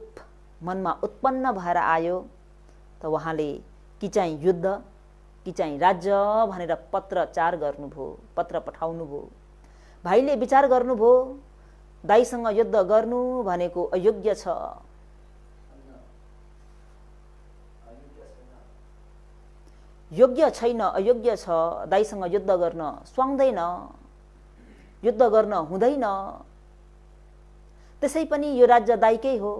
Speaker 1: मनमा उत्पन्न भएर आयो त उहाँले कि चाहिँ युद्ध कि चाहिँ राज्य भनेर पत्रचार गर्नुभयो, पत्र पठाउनुभयो। भाइले विचार गर्नुभयो दाइसँग युद्ध गर्नु भनेको अयोग्य छ, योग्य छैन, अयोग्य छ, दाइसँग युद्ध गर्न स्वाङ्दैन, युद्ध गर्न हुँदैन। त्यसै पनि यो राज्य दाइकै हो।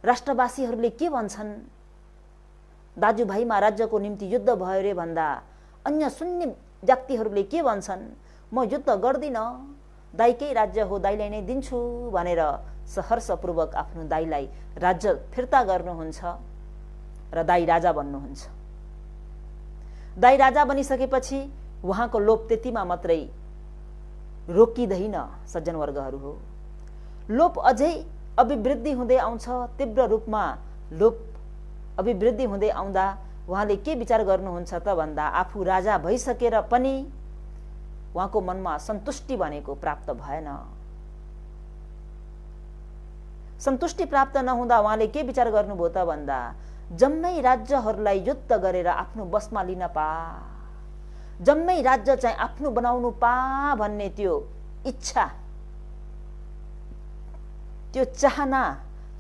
Speaker 1: राष्ट्रवासीहरूले के भन्छन्? दाजुभाइमा राज्यको निम्ति युद्ध भयो रे भन्दा अन्य शून्य व्यक्तिहरूले के भन्छन्? म युद्ध गर्दिन, दाइकै राज्य हो, दाइलाई नै दिन्छु भनेर सहर्षपूर्वक आफ्नो दाइलाई राज्य फिर्ता गर्नुहुन्छ र दाइ राजा बन्नुहुन्छ। दाइ राजा बनिसकेपछि उहाँको लोभ त्यतिमा मात्रै रोकिँदैन। सज्जन वर्गहरू हो, लोभ अझै अभिवृद्धि हुँदै आउँछ। तीव्र रूपमा लोभ अभिवृद्धि हुँदै आउँदा उहाँले के विचार गर्नुहुन्छ त भन्दा आफू राजा भइसकेर पनि उहाँको मनमा सन्तुष्टि भनेको प्राप्त भएन। सन्तुष्टि प्राप्त नहुँदा उहाँले के विचार गर्नुभयो त भन्दा जम्मै राज्यहरूलाई युद्ध गरेर आफ्नो बसमा लिन पा, जम्मै राज्य चाहिँ आफ्नो बनाउनु पा भन्ने त्यो इच्छा, त्यो चाहना,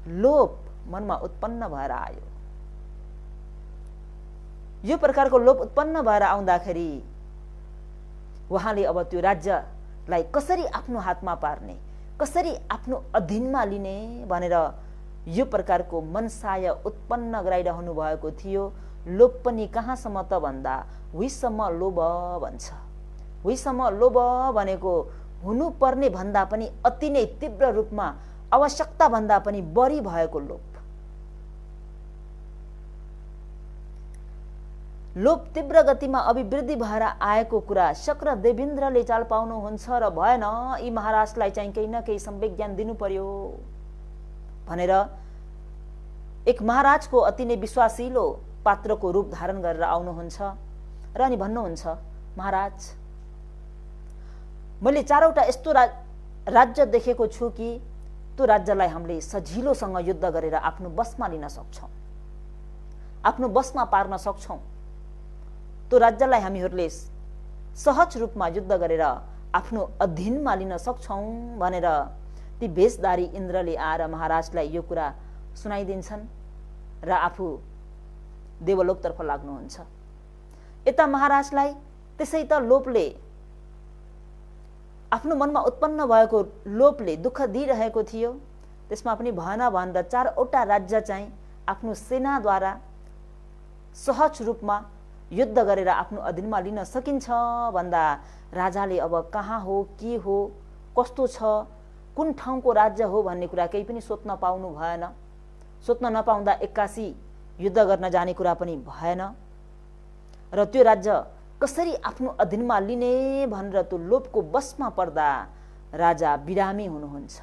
Speaker 1: लोभ मनमा उत्पन्न भएर आयो। यो प्रकारको लोभ उत्पन्न भएर आउँदाखेरि उहाँले अब त्यो राज्यलाई कसरी आफ्नो हातमा पार्ने, कसरी आफ्नो अधीनमा लिने भनेर यो प्रकारको मनसाय उत्पन्न गराइरहनु भएको थियो। लोभ पनि कहाँसम्म त भन्दा हुइसम्म लोभ भन्छ। हुइसम्म लोभ भनेको हुनुपर्ने भन्दा पनि अति नै तीव्र रूपमा आवश्यकता भन्दा पनि बढी भएको लोभ। लोभ तीव्र गतिमा अभिवृद्धि भएर आएको कुरा शक्र देवेन्द्रले चाल पाउनुहुन्छ र भएन यी महाराजलाई चाहिँ केही न केही सम्वेक ज्ञान दिनु पर्यो भनेर एक महाराजको अति नै विश्वासिलो पात्रको रूप धारण गरेर आउनुहुन्छ र अनि भन्नुहुन्छ, महाराज मैले चारवटा यस्तो राज्य देखेको छु कि त्यो राज्यलाई हामीले सजिलोसँग युद्ध गरेर आफ्नो बसमा लिन सक्छौं, आफ्नो बसमा पार्न सक्छौं। त्यो राज्यलाई हामीहरूले सहज रूपमा युद्ध गरेर आफ्नो अधीनमा लिन सक्छौं भनेर ती भेषधारी इन्द्रले आएर महाराजलाई यो कुरा सुनाइदिन्छन् र आफू देवलोकतर्फ लाग्नुहुन्छ। यता महाराजलाई त्यसै त लोभले, आफ्नो मनमा उत्पन्न भएको लोभले दुःख दिइरहेको थियो, त्यसमा पनि भएन भनेर चारवटा राज्य चाहिँ आफ्नो सेनाद्वारा सहज रूपमा युद्ध गरेर आफ्नो अधीनमा लिन सकिन्छ भन्दा राजाले अब कहाँ हो, के हो, कस्तो छ, कुन ठाउँको राज्य हो भन्ने कुरा केही पनि सोध्न पाउनु भएन। सोध्न नपाउँदा एक्कासी युद्ध गर्न जाने कुरा पनि भएन र त्यो राज्य कसरी आफ्नो अधीनमा लिने भनेर त्यो लोभको बसमा पर्दा राजा बिरामी हुनुहुन्छ।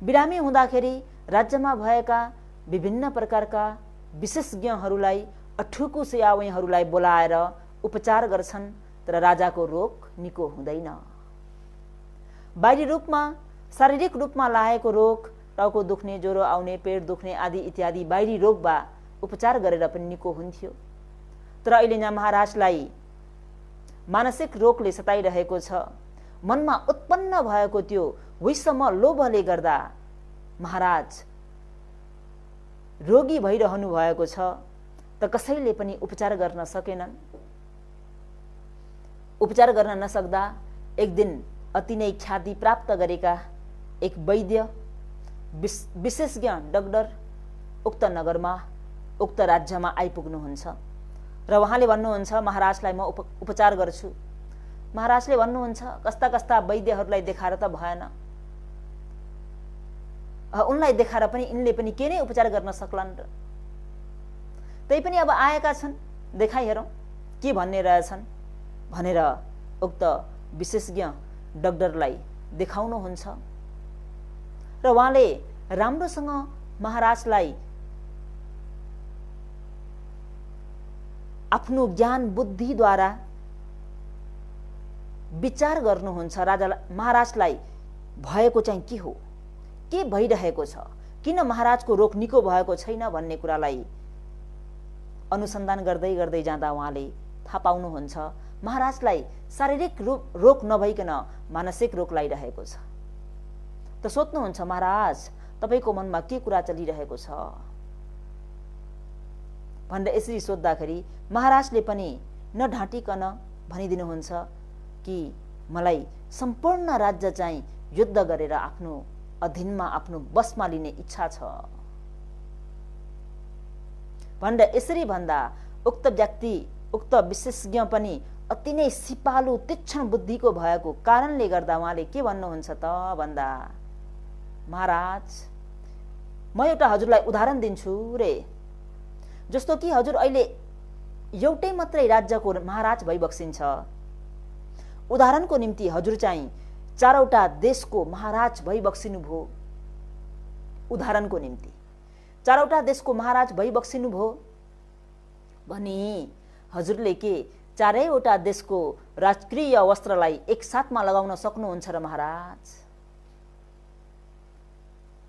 Speaker 1: बिरामी हुँदाखेरि राज्यमा भएका विभिन्न प्रकारका विशेषज्ञहरूलाई, अठुकु सेयावैहरूलाई बोलाएर उपचार गर्छन्, तर राजाको रोग निको हुँदैन। बाहिरी रूपमा, शारीरिक रूपमा लागेको रोग, टाउको दुख्ने, ज्वरो आउने, पेट दुख्ने आदि इत्यादि बाहिरी रोग बा उपचार गरेर पनि निको हुन्थ्यो। तर अहिले यहाँ महाराजलाई मानसिक रोगले सताइरहेको छ। मनमा उत्पन्न भएको त्यो विषम लोभले गर्दा महाराज रोगी भइरहनु भएको छ, त कसैले पनि उपचार गर्न सकेनन्। उपचार गर्न नसक्दा एक दिन अति नै ख्याति प्राप्त गरेका एक वैद्य, विशेषज्ञ डाक्टर उक्त नगरमा, उक्त राज्यमा आइपुग्नुहुन्छ र उहाँले भन्नुहुन्छ, महाराजलाई म उपचार गर्छु। महाराजले भन्नुहुन्छ, कस्ता कस्ता वैद्यहरूलाई देखाएर त भएन, उनलाई देखाएर पनि यिनले पनि के नै उपचार गर्न सक्लान् र, त्यही पनि अब आएका छन्, देखाइहेरौँ के भन्ने रहेछन् भनेर उक्त विशेषज्ञ डाक्टरलाई देखाउनुहुन्छ र उहाँले राम्रोसँग महाराजलाई आफ्नो ज्ञान बुद्धिद्वारा विचार गर्नुहुन्छ। महाराजलाई भएको चाहिँ के हो, के भइरहेको छ, किन महाराजको रोग निको भएको छैन भन्ने कुरालाई अनुसन्धान गर्दै गर्दै जाँदा उहाँले थाहा पाउनुहुन्छ महाराजलाई शारीरिक रोग नभइकन मानसिक रोग लागिरहेको छ। त सोध्नुहुन्छ, महाराज तपाईको मनमा के कुरा चलिरहेको छ भनेर यसरी सोद्धाखेरि महाराजले पनि नढाँटिकन भनिदिनुहुन्छ कि मलाई सम्पूर्ण राज्य चाहिँ युद्ध गरेर आफ्नो अधीनमा, आफ्नो बसमा लिने इच्छा छ भनेर यसरी भन्दा उक्त व्यक्ति, उक्त विशेषज्ञ पनि अति नै सिपालु तीक्ष्ण बुद्धिको भएको कारणले गर्दा उहाँले के भन्नुहुन्छ त भन्दा, महाराज म एउटा हजुरलाई उदाहरण दिन्छु रे। जस्तो कि हजुर अहिले एउटै मात्रै राज्यको महाराज भइबक्सिन्छ, उदाहरणको निम्ति हजुर चाहिँ चारवटा देशको महाराज भइबक्सिनु भो। उदाहरणको निम्ति चारवटा देशको महाराज भइबक्सिनु भो भनी हजुरले के चारैवटा देशको राजकीय वस्त्रलाई एकसाथमा लगाउन सक्नुहुन्छ र महाराज?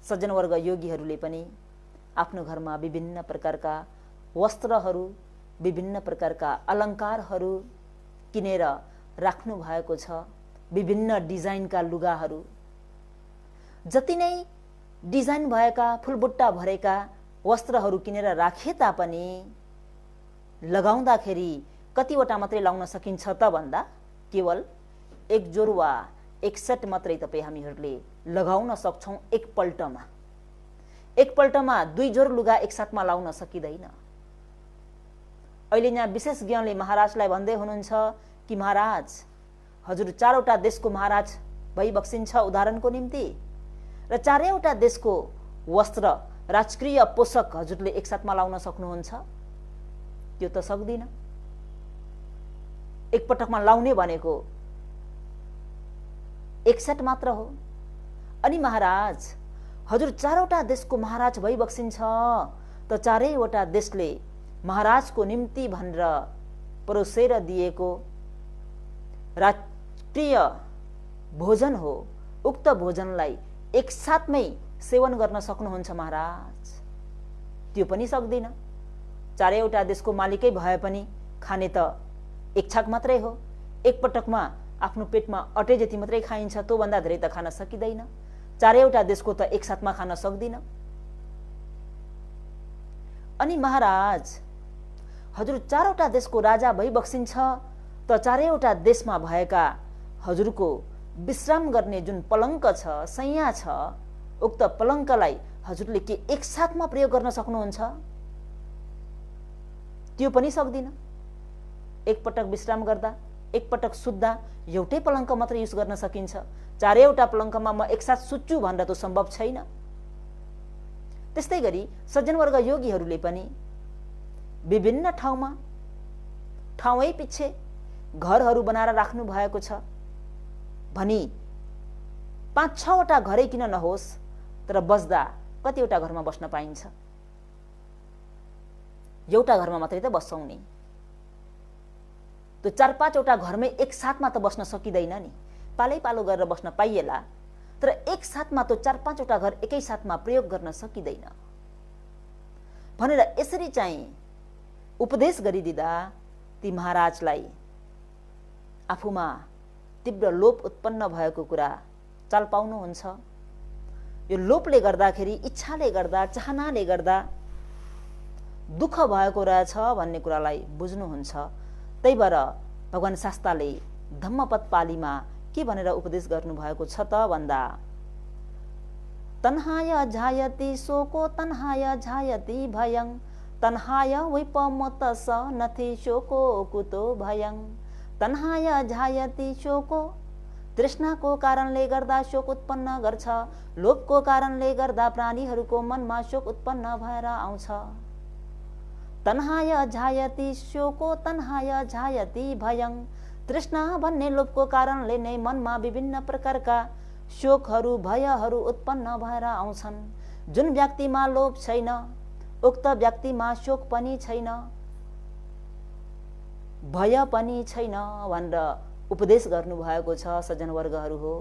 Speaker 1: सज्जनवर्ग योगीहरूले पनि आफ्नो घरमा विभिन्न प्रकारका वस्त्रहरू, विभिन्न प्रकारका अलङ्कारहरू किनेर राख्नु भएको छ। विभिन्न डिजाइनका लुगाहरू, जति नै डिजाइन भएका फुलबुट्टा भरेका वस्त्रहरू किनेर राखे तापनि लगाउँदाखेरि कतिवटा मात्रै लाउन सकिन्छ त भन्दा केवल एक जोर वा एक सेट मात्रै तपाईँ हामीहरूले लगाउन सक्छौं एकपल्टमा। एकपल्टमा दुई जोर लुगा एकसाथमा लाउन सकिँदैन। अहिले यहाँ विशेषज्ञले महाराजलाई भन्दै हुनुहुन्छ कि महाराज हजुर चारवटा देशको महाराज भइबक्सिन्छ उदाहरणको निम्ति, र चारैवटा देशको वस्त्र, राजकीय पोषक हजुरले एकसाथमा लाउन सक्नुहुन्छ। त्यो त सक्दिन। एकपटकमा लाउने भनेको एकसट मात्र हो। अनि महाराज हजुर चारवटा देशको महाराज भइबक्सिन्छ त चारैवटा देशले महाराजको निम्ति भनेर परोसेर दिएको राष्ट्रिय भोजन हो, उक्त भोजनलाई एकसाथमै सेवन गर्न सक्नुहुन्छ महाराज? त्यो पनि सक्दिन। चारैवटा देशको मालिकै भए पनि खाने त एक छाक मात्रै हो। एकपटकमा आफ्नो पेटमा अटे जति मात्रै खाइन्छ, त्यो भन्दा धेरै त खान सकिँदैन। चारैवटा देशको त एकसाथमा खान सक्दिन। अनि महाराज हजुर चारवटा देशको राजा भइबक्सिन्छ त चारैवटा देशमा भएका हजुरको विश्राम गर्ने जुन पलङ्क छ, शैया छ, उक्त पलङ्कलाई हजुरले के एकसाथमा प्रयोग गर्न सक्नुहुन्छ? त्यो पनि सक्दिन। एकपटक विश्राम गर्दा, एकपटक सुत्दा एउटै पलङ्क मात्र युज गर्न सकिन्छ। चारैवटा पलङ्कमा म एकसाथ सुत्छु भनेर त सम्भव छैन। त्यस्तै गरी सज्जनवर्ग योगीहरूले पनि विभिन्न ठाउँमा ठाउँै पछि घरहरू बनाएर राख्नु भएको छ भनी 5-6वटा घरै किन नहोस्, तर बस्दा कतिवटा घरमा बस्न पाइन्छ? एउटा घरमा मात्रै त बस्छौं नि। त्यो 4-5वटा घरमै एकसाथमा त बस्न सकिँदैन नि। पालै पालो गरेर बस्न पाइएला, तर एकसाथमा त 4-5वटा घर एकैसाथमा प्रयोग गर्न सकिँदैन भनेर यसरी चाहिँ उपदेश गरिदिँदा ती महाराजलाई आफूमा तीव्र लोभ उत्पन्न भएको कुरा चाल पाउनुहुन्छ। यो लोभले गर्दाखेरि, इच्छाले गर्दा, चाहनाले गर्दा दुःख भएको रहेछ भन्ने कुरालाई बुझ्नुहुन्छ। त्यही भएर भगवान शास्ताले धम्मपद पालीमा के भनेर उपदेश गर्नुभएको छ त भन्दा, तन्हाय झायति शोको तन्हाय झायति भयं तन्हाय विपमतस नथि शोको कुतो भयं। तन्हाय झायति शोको, तृष्णाको कारणले गर्दा शोक उत्पन्न गर्छ। लोभको कारणले गर्दा प्राणीहरूको मनमा शोक उत्पन्न भएर आउँछ। तन्हाय झायति शोको तन्हाय झायति भयं। तृष्णा भन्ने लोभको कारणले नै मनमा विभिन्न प्रकारका शोकहरू, भयहरू उत्पन्न भएर आउँछन्। जुन व्यक्तिमा लोभ छैन, उक्त व्यक्तिमा शोक पनि छैन, भय पनि छैन भनेर उपदेश गर्नुभएको छ सज्जनवर्गहरू हो।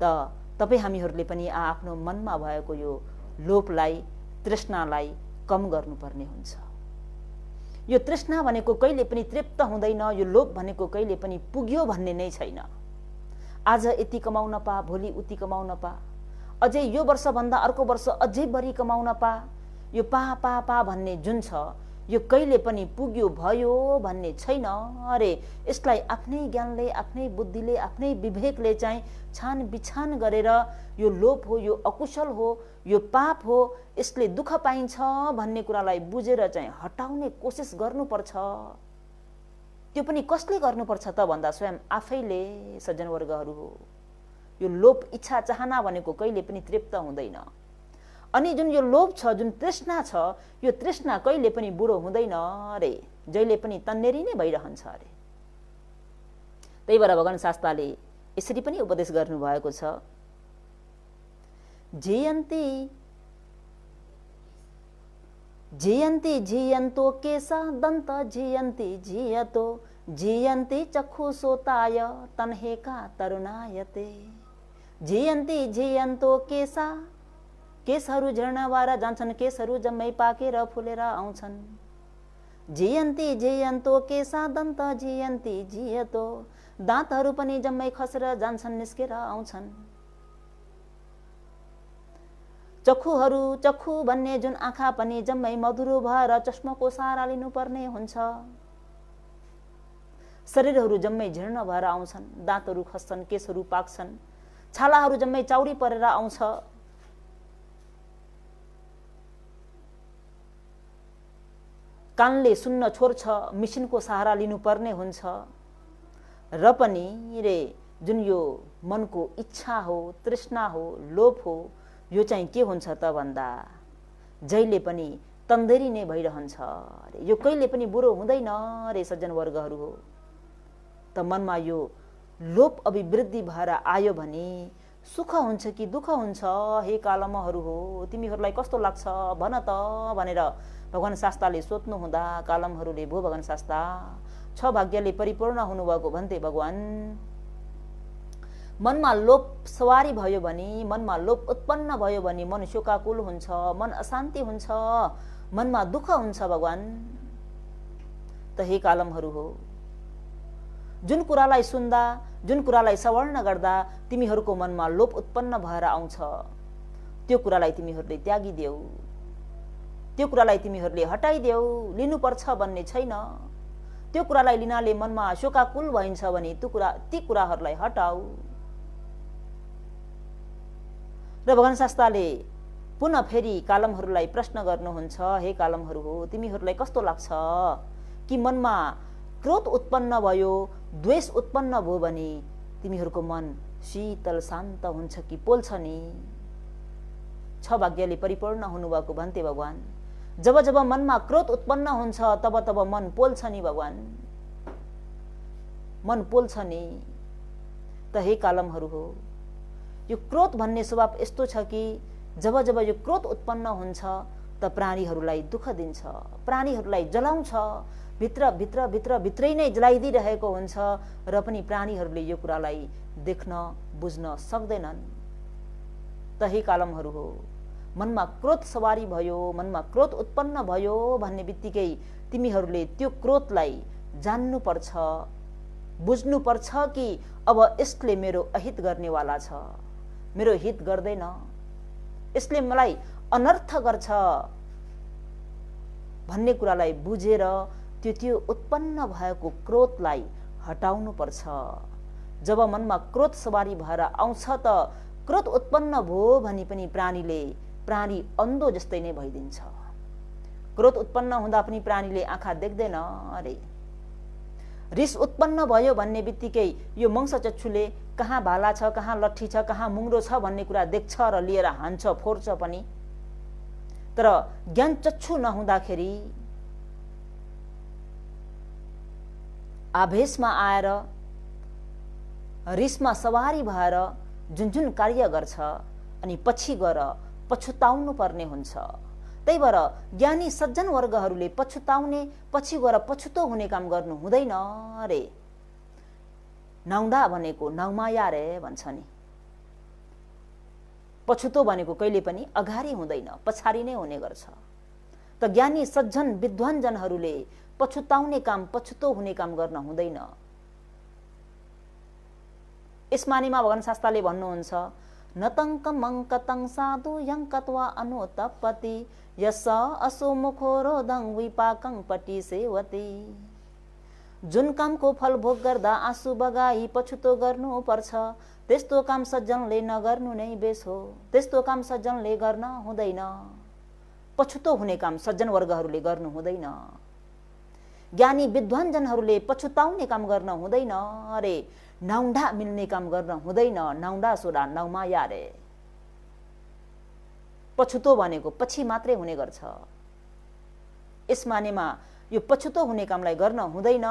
Speaker 1: त तपाईँ हामीहरूले पनि आफ्नो मनमा भएको यो लोभलाई, तृष्णालाई कम गर्नुपर्ने हुन्छ। यो तृष्णा भनेको कहिले पनि तृप्त हुँदैन। यो लोभ भनेको कहिले पनि पुग्यो भन्ने नै छैन। आज यति कमाउन पा, भोलि उति कमाउन पा, अझै यो वर्षभन्दा अर्को वर्ष अझै बढी कमाउन पा, यो पा भन्ने जुन छ यो कहिले पनि पुग्यो भयो भन्ने छैन। अरे यसलाई आफ्नै ज्ञानले, आफ्नै बुद्धिले, आफ्नै विवेकले चाहिँ छान बिछान गरेर यो लोभ हो, यो अकुशल हो, यो पाप हो, यसले दुःख पाइन्छ भन्ने कुरालाई बुझेर चाहिँ हटाउने कोसिस गर्नुपर्छ। त्यो पनि कसले गर्नुपर्छ त भन्दा स्वयं आफैले सज्जनवर्गहरू हो। यो लोभ, इच्छा, चाहना भनेको कहिले पनि तृप्त हुँदैन। अनि जुन यो लोभ छ, जुन तृष्णा छ, यो तृष्णा कहिले पनि बुढो हुँदैन अरे, जहिले पनि तन्नेरी नै भइरहन्छ अरे। त्यही भएर भगवान शास्ताले यसरी पनि उपदेश गर्नुभएको छ, झियन्ती झियन्ती झियन्तो केशा दन्त झियन्ती झियतो झियन्ती चक्षु सोताय तन्हेका तरुणायते। झियन्ती झियन्तो केशा, केशहरू झर्न भएर जान्छन्, केशहरू जम्मै पाकेर फुलेर आउँछन्। झियन्ती झियन्तो केशा दन्त झियन्ती झियतो, दाँतहरू पनि जम्मै खसेर जान्छन्, निस्केर आउँछन्। चक्षुहरू, चक्षु भन्ने जुन आँखा पनि जम्मै मधुरो भएर चस्माको सहारा लिनुपर्ने हुन्छ। शरीरहरू जम्मै जीर्ण भएर आउँछन्, दाँतहरू खस्छन्, केशहरू पाक्छन्, छालाहरू जम्मै चाउरी परेर आउँछ। कानले सुन्न छोड्छ, मिसिनको सहारा लिनुपर्ने हुन्छ। र पनि रे जुन यो मनको इच्छा हो, तृष्णा हो, लोभ हो, यो चाहिँ के हुन्छ त भन्दा जहिले पनि तन्देरी नै भइरहन्छ रे। यो कहिले पनि बुरो हुँदैन रे सज्जन वर्गहरू हो। त मनमा यो लोभ अभिवृद्धि भएर आयो भने सुख हुन्छ कि दुःख हुन्छ हे कालमहरू हो, तिमीहरूलाई कस्तो लाग्छ भन त भनेर भगवान शास्ताले सोध्नु हुँदा कालमहरूले भो भगवान शास्ता 6 भाग्यले परिपूर्ण हुनुभएको भन्थे भगवान। मनमा लोभ सवारी भयो भने, मनमा लोभ उत्पन्न भयो भने मन शोकाकुल हुन्छ, मन अशान्ति हुन्छ, मनमा दुःख हुन्छ भगवान। त हे कालमहरू हो, जुन कुरालाई सुन्दा, जुन कुरालाई सवर्ण गर्दा तिमीहरूको मनमा लोभ उत्पन्न भएर आउँछ, त्यो कुरालाई तिमीहरूले त्यागिदेऊ, त्यो कुरालाई तिमीहरूले हटाइदेऊ। लिनुपर्छ भन्ने छैन। त्यो कुरालाई लिनाले मनमा शोकाकुल भइन्छ भने ती कुराहरूलाई हटाऊ। र भगवान शास्ताले पुनः फेरि कालमहरूलाई प्रश्न गर्नुहुन्छ, हे कालमहरू हो, तिमीहरूलाई कस्तो लाग्छ कि मनमा क्रोध उत्पन्न भयो, द्वेष उत्पन्न भयो भने तिमीहरूको मन शीतल शान्त हुन्छ कि पोल्छ नि? 6 भाग्यले परिपूर्ण हुनुभएको भन्थे भगवान। जब जब मनमा क्रोध उत्पन्न हुन्छ तब तब मन पोल्छ नि भगवान, मन पोल्छ नि। त हे कालमहरू हो, यो क्रोध भन्ने स्वभाव यस्तो छ कि जब जब यो क्रोध उत्पन्न हुन्छ त प्राणीहरूलाई दुःख दिन्छ, प्राणीहरूलाई जलाउँछ, भित्रै नै जलाइदिरहेको हुन्छ र पनि प्राणीहरूले यो कुरालाई देख्न बुझ्न सक्दैनन्। त हे कालमहरू हो, मनमा क्रोध सवारी भयो, मनमा क्रोध उत्पन्न भयो भन्ने बित्तिकै तिमीहरूले त्यो क्रोधलाई जान्नुपर्छ, बुझ्नुपर्छ कि अब यसले मेरो अहित गर्नेवाला छ, मेरो हित गर्दैन, यसले मलाई अनर्थ गर्छ भन्ने कुरालाई बुझेर त्यो उत्पन्न भएको क्रोधलाई हटाउनु पर्छ। जब मनमा क्रोध सवारी भएर आउँछ त क्रोध उत्पन्न भयो भने पनि प्राणी अन्धो जस्तै नै भइदिन्छ। क्रोध उत्पन्न हुँदा पनि प्राणीले आँखा देख्दैन अरे। रिस उत्पन्न भयो भन्ने बित्तिकै यो मंसचक्षुले कहाँ भाला छ, कहाँ लट्ठी छ, कहाँ मुङ्रो छ भन्ने कुरा देख्छ र लिएर हान्छ, फोर्छ पनि। तर ज्ञान चक्षु नहुँदाखेरि आवेशमा आएर रिसमा सवारी भएर जुन कार्य गर्छ अनि पछि गएर पछुताउनु पर्ने हुन्छ। त्यही भएर ज्ञानी सज्जन वर्गहरूले पछुताउने, पछि गएर पछुतो हुने काम गर्नु हुँदैन रे। नाउँडा भनेको नाउमाया रे भन्छ नि। पछुतो भनेको कहिले पनि अगाडि हुँदैन, पछाडि नै हुने गर्छ। त ज्ञानी सज्जन विद्वान जनहरूले पछुताउने काम, पछुतो हुने काम गर्न हुँदैन। यसमानेमा भगवान शास्त्रले भन्नुहुन्छ, नतङ्क मङ्कतं साधु यङ्कत्वा अनुतपति यस असो मुखो रोदं विपाकं पटी सेवती। जुन कामको फल भोग गर्दा आँसु बगाई पछुतो गर्नु पर्छ, त्यस्तो काम सज्जनले नगर्नु नै बेस हो। त्यस्तो काम सज्जनले गर्न हुँदैन। पछुतो हुने काम सज्जन वर्गहरूले गर्नु हुँदैन। ज्ञानी विद्वान जनहरूले पछुताउने काम गर्न हुँदैन अरे। नाउँडा मिल्ने काम गर्न हुँदैन। नाउँडा सोडा नाउमाया रे। पछुतो भनेको पछि मात्रै हुने गर्छ। यसमानेमा यो पछुतो हुने कामलाई गर्न हुँदैन।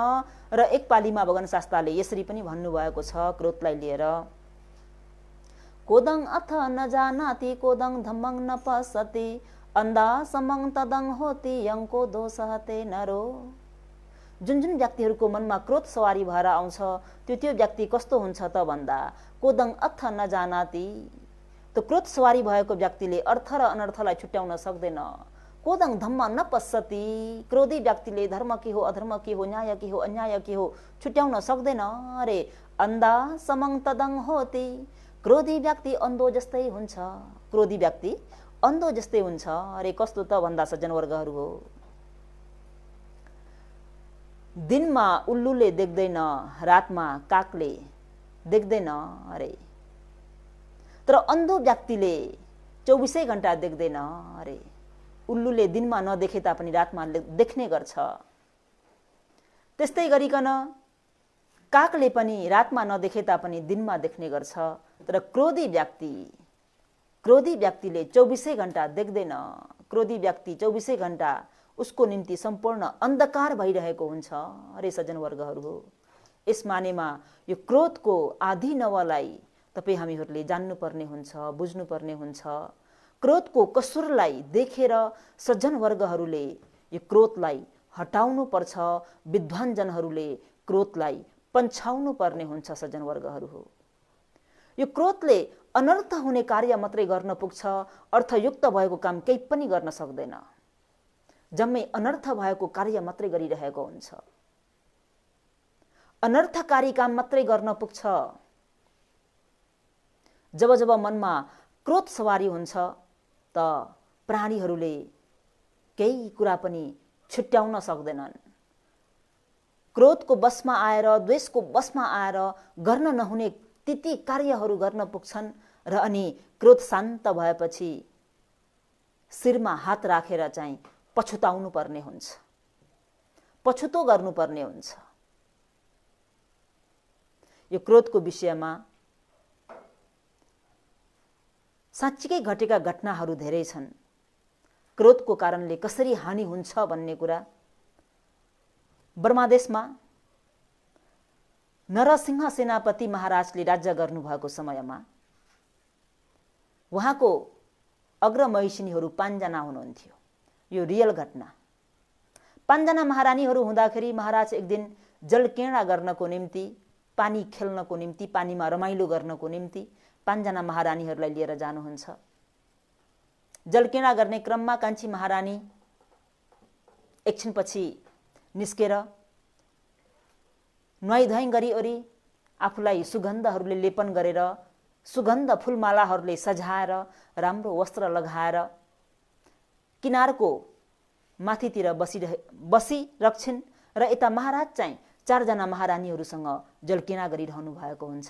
Speaker 1: र एक पालीमा भगवान शास्त्रले यसरी पनि भन्नुभएको छ क्रोधलाई लिएर, कोदं अथ न जानाति कोदं धम्मं न पश्यति अन्धा समं तदं होति यंको दोषहते नरो। जुन व्यक्तिहरूको मनमा क्रोध सवारी भएर आउँछ त्यो व्यक्ति कस्तो हुन्छ त भन्दा, कोदं अथ न जानाति, त्यो क्रोध सवारी भएको व्यक्तिले अर्थ र अनर्थलाई छुट्याउन सक्दैन। कोदं धम्म न पश्यति, क्रोधी व्यक्तिले धर्म के हो, अधर्म के हो, न्याय के हो, अन्याय के हो छुट्याउन सक्दैन अरे। अन्धा समं तदं होति, क्रोधी व्यक्ति अन्धो जस्तै हुन्छ। क्रोधी व्यक्ति अन्धो जस्तै हुन्छ अरे। कस्तो त भन्दा सज्जन वर्गहरू हो, दिनमा उल्लुले देख्दैन, रातमा कागले देख्दैन अरे। तर अन्धो व्यक्तिले 24 घण्टा देख्दैन अरे। उल्लुले दिनमा नदेखे तापनि रातमा देख्ने गर्छ। त्यस्तै गरिकन कागले पनि रातमा नदेखे तापनि दिनमा देख्ने गर्छ। तर क्रोधी व्यक्ति क्रोधी व्यक्तिले 24 घण्टा देख्दैन। क्रोधी व्यक्ति 24 घण्टा उसको निम्ति सम्पूर्ण अन्धकार भइरहेको हुन्छ। अरे सज्जनवर्गहरू हो, यस मानेमा यो क्रोधको आदि नवलाई तपाईँ हामीहरूले जान्नुपर्ने हुन्छ, बुझ्नुपर्ने हुन्छ। क्रोधको कसुरलाई देखेर सज्जनवर्गहरूले यो क्रोधलाई हटाउनु पर्छ। विद्वानजनहरूले क्रोधलाई पन्छाउनु पर्ने हुन्छ। सज्जनवर्गहरू हो, यो क्रोधले अनर्थ हुने कार्य मात्रै गर्न पुग्छ, अर्थयुक्त भएको काम केही पनि गर्न सक्दैन। जम्मै अनर्थ भएको कार्य मात्रै गरिरहेको हुन्छ। अनर्थकारी काम मात्रै गर्न पुग्छ। जब जब मनमा क्रोध सवारी हुन्छ त प्राणीहरूले केही कुरा पनि छुट्याउन सक्दैनन्। क्रोधको बसमा आएर, द्वेषको बसमा आएर गर्न नहुने ती कार्यहरू गर्न पुग्छन् र अनि क्रोध शान्त भएपछि शिरमा हात राखेर चाहिँ पछुताउनु पर्ने हुन्छ, पछुतो गर्नुपर्ने हुन्छ। यो क्रोधको विषयमा साँच्चीकै घटेका घटनाहरू धेरै छन्। क्रोधको कारणले कसरी हानि हुन्छ भन्ने कुरा ब्रह्मादेशमा नरसिंह सेनापति महाराजले राज्य गर्नुभएको समयमा उहाँको अग्रमहिषिनीहरू 5 जना हुनुहुन्थ्यो। यो रियल घटना। 5 जना महारानीहरू हुँदाखेरि महाराज एक दिन जलक्रीडा गर्नको निम्ति, पानी खेल्नको निम्ति, पानीमा रमाइलो गर्नको निम्ति 5 जना महारानीहरूलाई लिएर जानुहुन्छ। जलक्रीडा गर्ने क्रममा कान्छी महारानी एकछिनपछि निस्केर नुहाइधुवाइ गरिओरी आफूलाई सुगन्धहरूले लेपन गरेर, सुगन्ध फुलमालाहरूले सजाएर, राम्रो वस्त्र लगाएर किनारको माथितिर बसिरहन्छन् र यता महाराज चाहिँ 4 जना महारानीहरूसँग जलक्रीडा गरिरहनु भएको हुन्छ।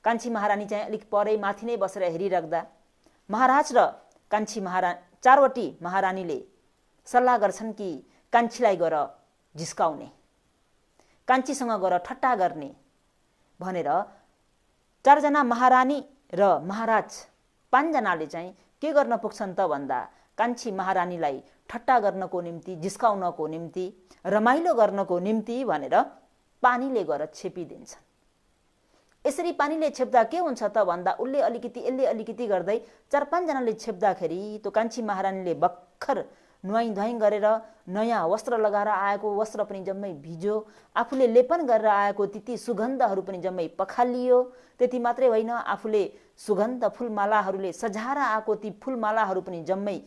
Speaker 1: कान्छी महारानी चाहिँ अलिक परै माथि नै बसेर हेरिराख्दा महाराज र कान्छी चारवटी महारानीले सल्लाह गर्छन् कि कान्छीलाई गएर झिस्काउने, कान्छीसँग गएर ठट्टा गर्ने भनेर 4 जना महारानी र महाराज 5 जनाले चाहिँ के गर्न पुग्छन् त भन्दा कान्छी महारानीलाई ठट्टा गर्नको निम्ति, झिस्काउनको निम्ति, रमाइलो गर्नको निम्ति भनेर पानीले गएर छेपिदिन्छन्। यसरी पानीले छेप्दा के हुन्छ त भन्दा उसले अलिकति यसले अलिकति गर्दै 4-5 जनाले छेप्दाखेरि त्यो कान्छी महारानीले भर्खर नुहाइधुवाइ गरेर नयाँ वस्त्र लगाएर आएको, वस्त्र पनि जम्मै भिज्यो, आफूले लेपन गरेर आएको ती सुगन्धहरू पनि जम्मै पखालियो। त्यति मात्रै होइन, आफूले सुगन्ध फुलमालाहरूले सजाएर आएको ती फुलमालाहरू पनि जम्मै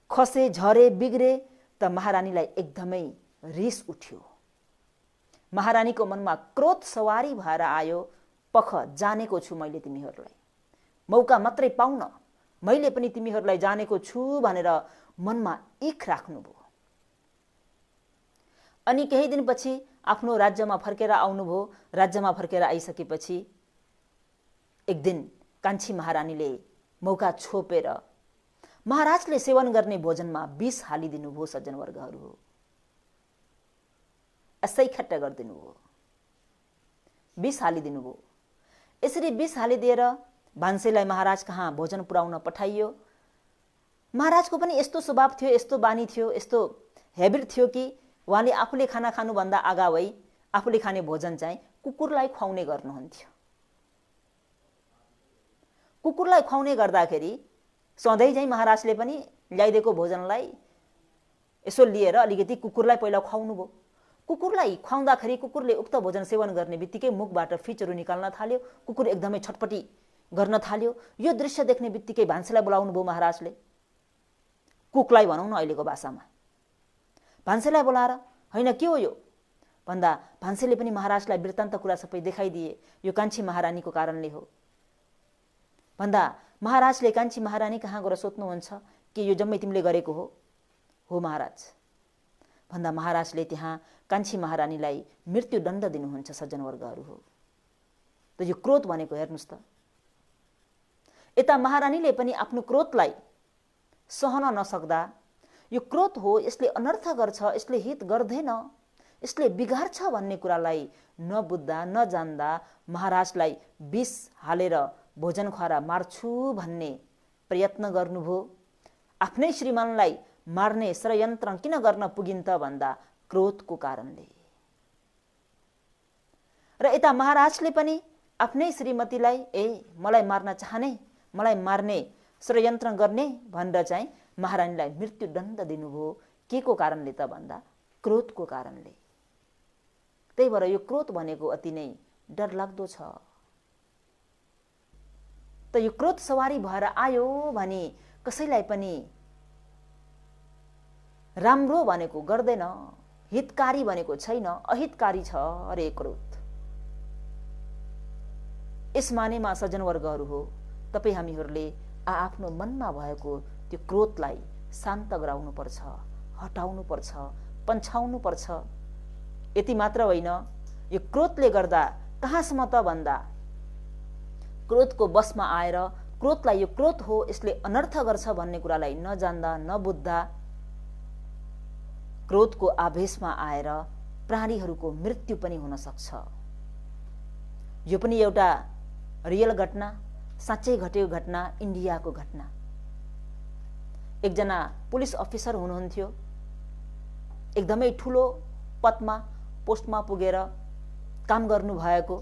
Speaker 1: खसे, झरे, बिग्रे। त महारानीलाई एकदमै रिस उठ्यो। महारानीको मनमा क्रोध सवारी भएर आयो। पख जानेको छु मैले तिमीहरूलाई, मौका मात्रै पाउन मैले पनि तिमीहरूलाई जानेको छु भनेर मनमा इख राख्नुभयो। अनि केही दिनपछि आफ्नो राज्यमा फर्केर आउनुभयो। राज्यमा फर्केर आइसकेपछि एक दिन कान्छी महारानीले मौका छोपेर महाराजले सेवन गर्ने भोजनमा विष हालिदिनु भयो। सज्जनवर्गहरू हो, यसै खट्टा गरिदिनु भयो, विष हालिदिनु भयो। यसरी विष हालिदिएर भान्सेलाई महाराज कहाँ भोजन पुर्याउन पठाइयो। महाराजको पनि यस्तो स्वभाव थियो, यस्तो बानी थियो, यस्तो हेबिट थियो कि उहाँले आफूले खाना खानुभन्दा अगावै आफूले खाने भोजन चाहिँ कुकुरलाई खुवाउने गर्नुहुन्थ्यो। कुकुरलाई खुवाउने गर्दाखेरि सधैँ चाहिँ महाराजले पनि ल्याइदिएको भोजनलाई यसो लिएर अलिकति कुकुरलाई पहिला खुवाउनु भयो। कुकुरलाई खुवाउँदाखेरि कुकुरले उक्त भोजन सेवन गर्ने बित्तिकै मुखबाट फिचहरू निकाल्न थाल्यो। कुकुर एकदमै छटपटी गर्न थाल्यो। यो दृश्य देख्ने बित्तिकै भान्सेलाई बोलाउनु भयो महाराजले, कुकलाई भनौँ न अहिलेको भाषामा। भान्सेलाई बोलाएर होइन के हो यो भन्दा भान्सेले पनि महाराजलाई वृत्तान्त कुरा सबै देखाइदिए। यो कान्छी महारानीको कारणले हो भन्दा महाराजले कान्छी महारानी कहाँ गएर सोध्नुहुन्छ कि यो जम्मै तिमीले गरेको हो महाराज भन्दा महाराजले त्यहाँ कान्छी महारानीलाई मृत्युदण्ड दिनुहुन्छ। सज्जनवर्गहरू हो, त यो क्रोध भनेको हेर्नुस् त। यता महारानीले पनि आफ्नो क्रोधलाई सहन नसक्दा, यो क्रोध हो, यसले अनर्थ गर्छ, यसले हित गर्दैन, यसले बिगार्छ भन्ने कुरालाई नबुझ्दा नजान्दा महाराजलाई विष हालेर भोजन खुवाएर मार्छु भन्ने प्रयत्न गर्नुभयो। आफ्नै श्रीमानलाई मार्ने षड्यन्त्र किन गर्न पुगिन् त भन्दा क्रोधको कारणले। र यता महाराजले पनि आफ्नै श्रीमतीलाई मलाई मार्न चाहने, मलाई मार्ने षड्यन्त्र गर्ने भनेर चाहिँ महारानीलाई मृत्युदण्ड दिनुभयो। के को कारणले त भन्दा क्रोधको कारणले। त्यही भएर यो क्रोध भनेको अति नै डरलाग्दो छ। त यो क्रोध सवारी भएर आयो भने कसैलाई पनि राम्रो भनेको गर्दैन, हितकारी भनेको छैन, अहितकारी छ अरे क्रोध। यस मानेमा सज्जनवर्गहरू हो, तपाईँ हामीहरूले आफ्नो मनमा भएको त्यो क्रोधलाई शान्त गराउनु पर्छ, हटाउनु पर्छ, पन्छाउनु पर्छ। यति मात्र होइन, यो क्रोधले गर्दा कहाँसम्म त भन्दा क्रोधको बसमा आएर क्रोधलाई यो क्रोध हो, यसले अनर्थ गर्छ भन्ने कुरालाई नजान्दा नबुझ्दा क्रोधको आवेशमा आएर प्राणीहरूको मृत्यु पनि हुन सक्छ। यो पनि एउटा रियल घटना, साँच्चै घटेको घटना, इन्डियाको घटना। एकजना पुलिस अफिसर हुनुहुन्थ्यो, एकदमै ठुलो पदमा पोस्टमा पुगेर काम गर्नु भएको।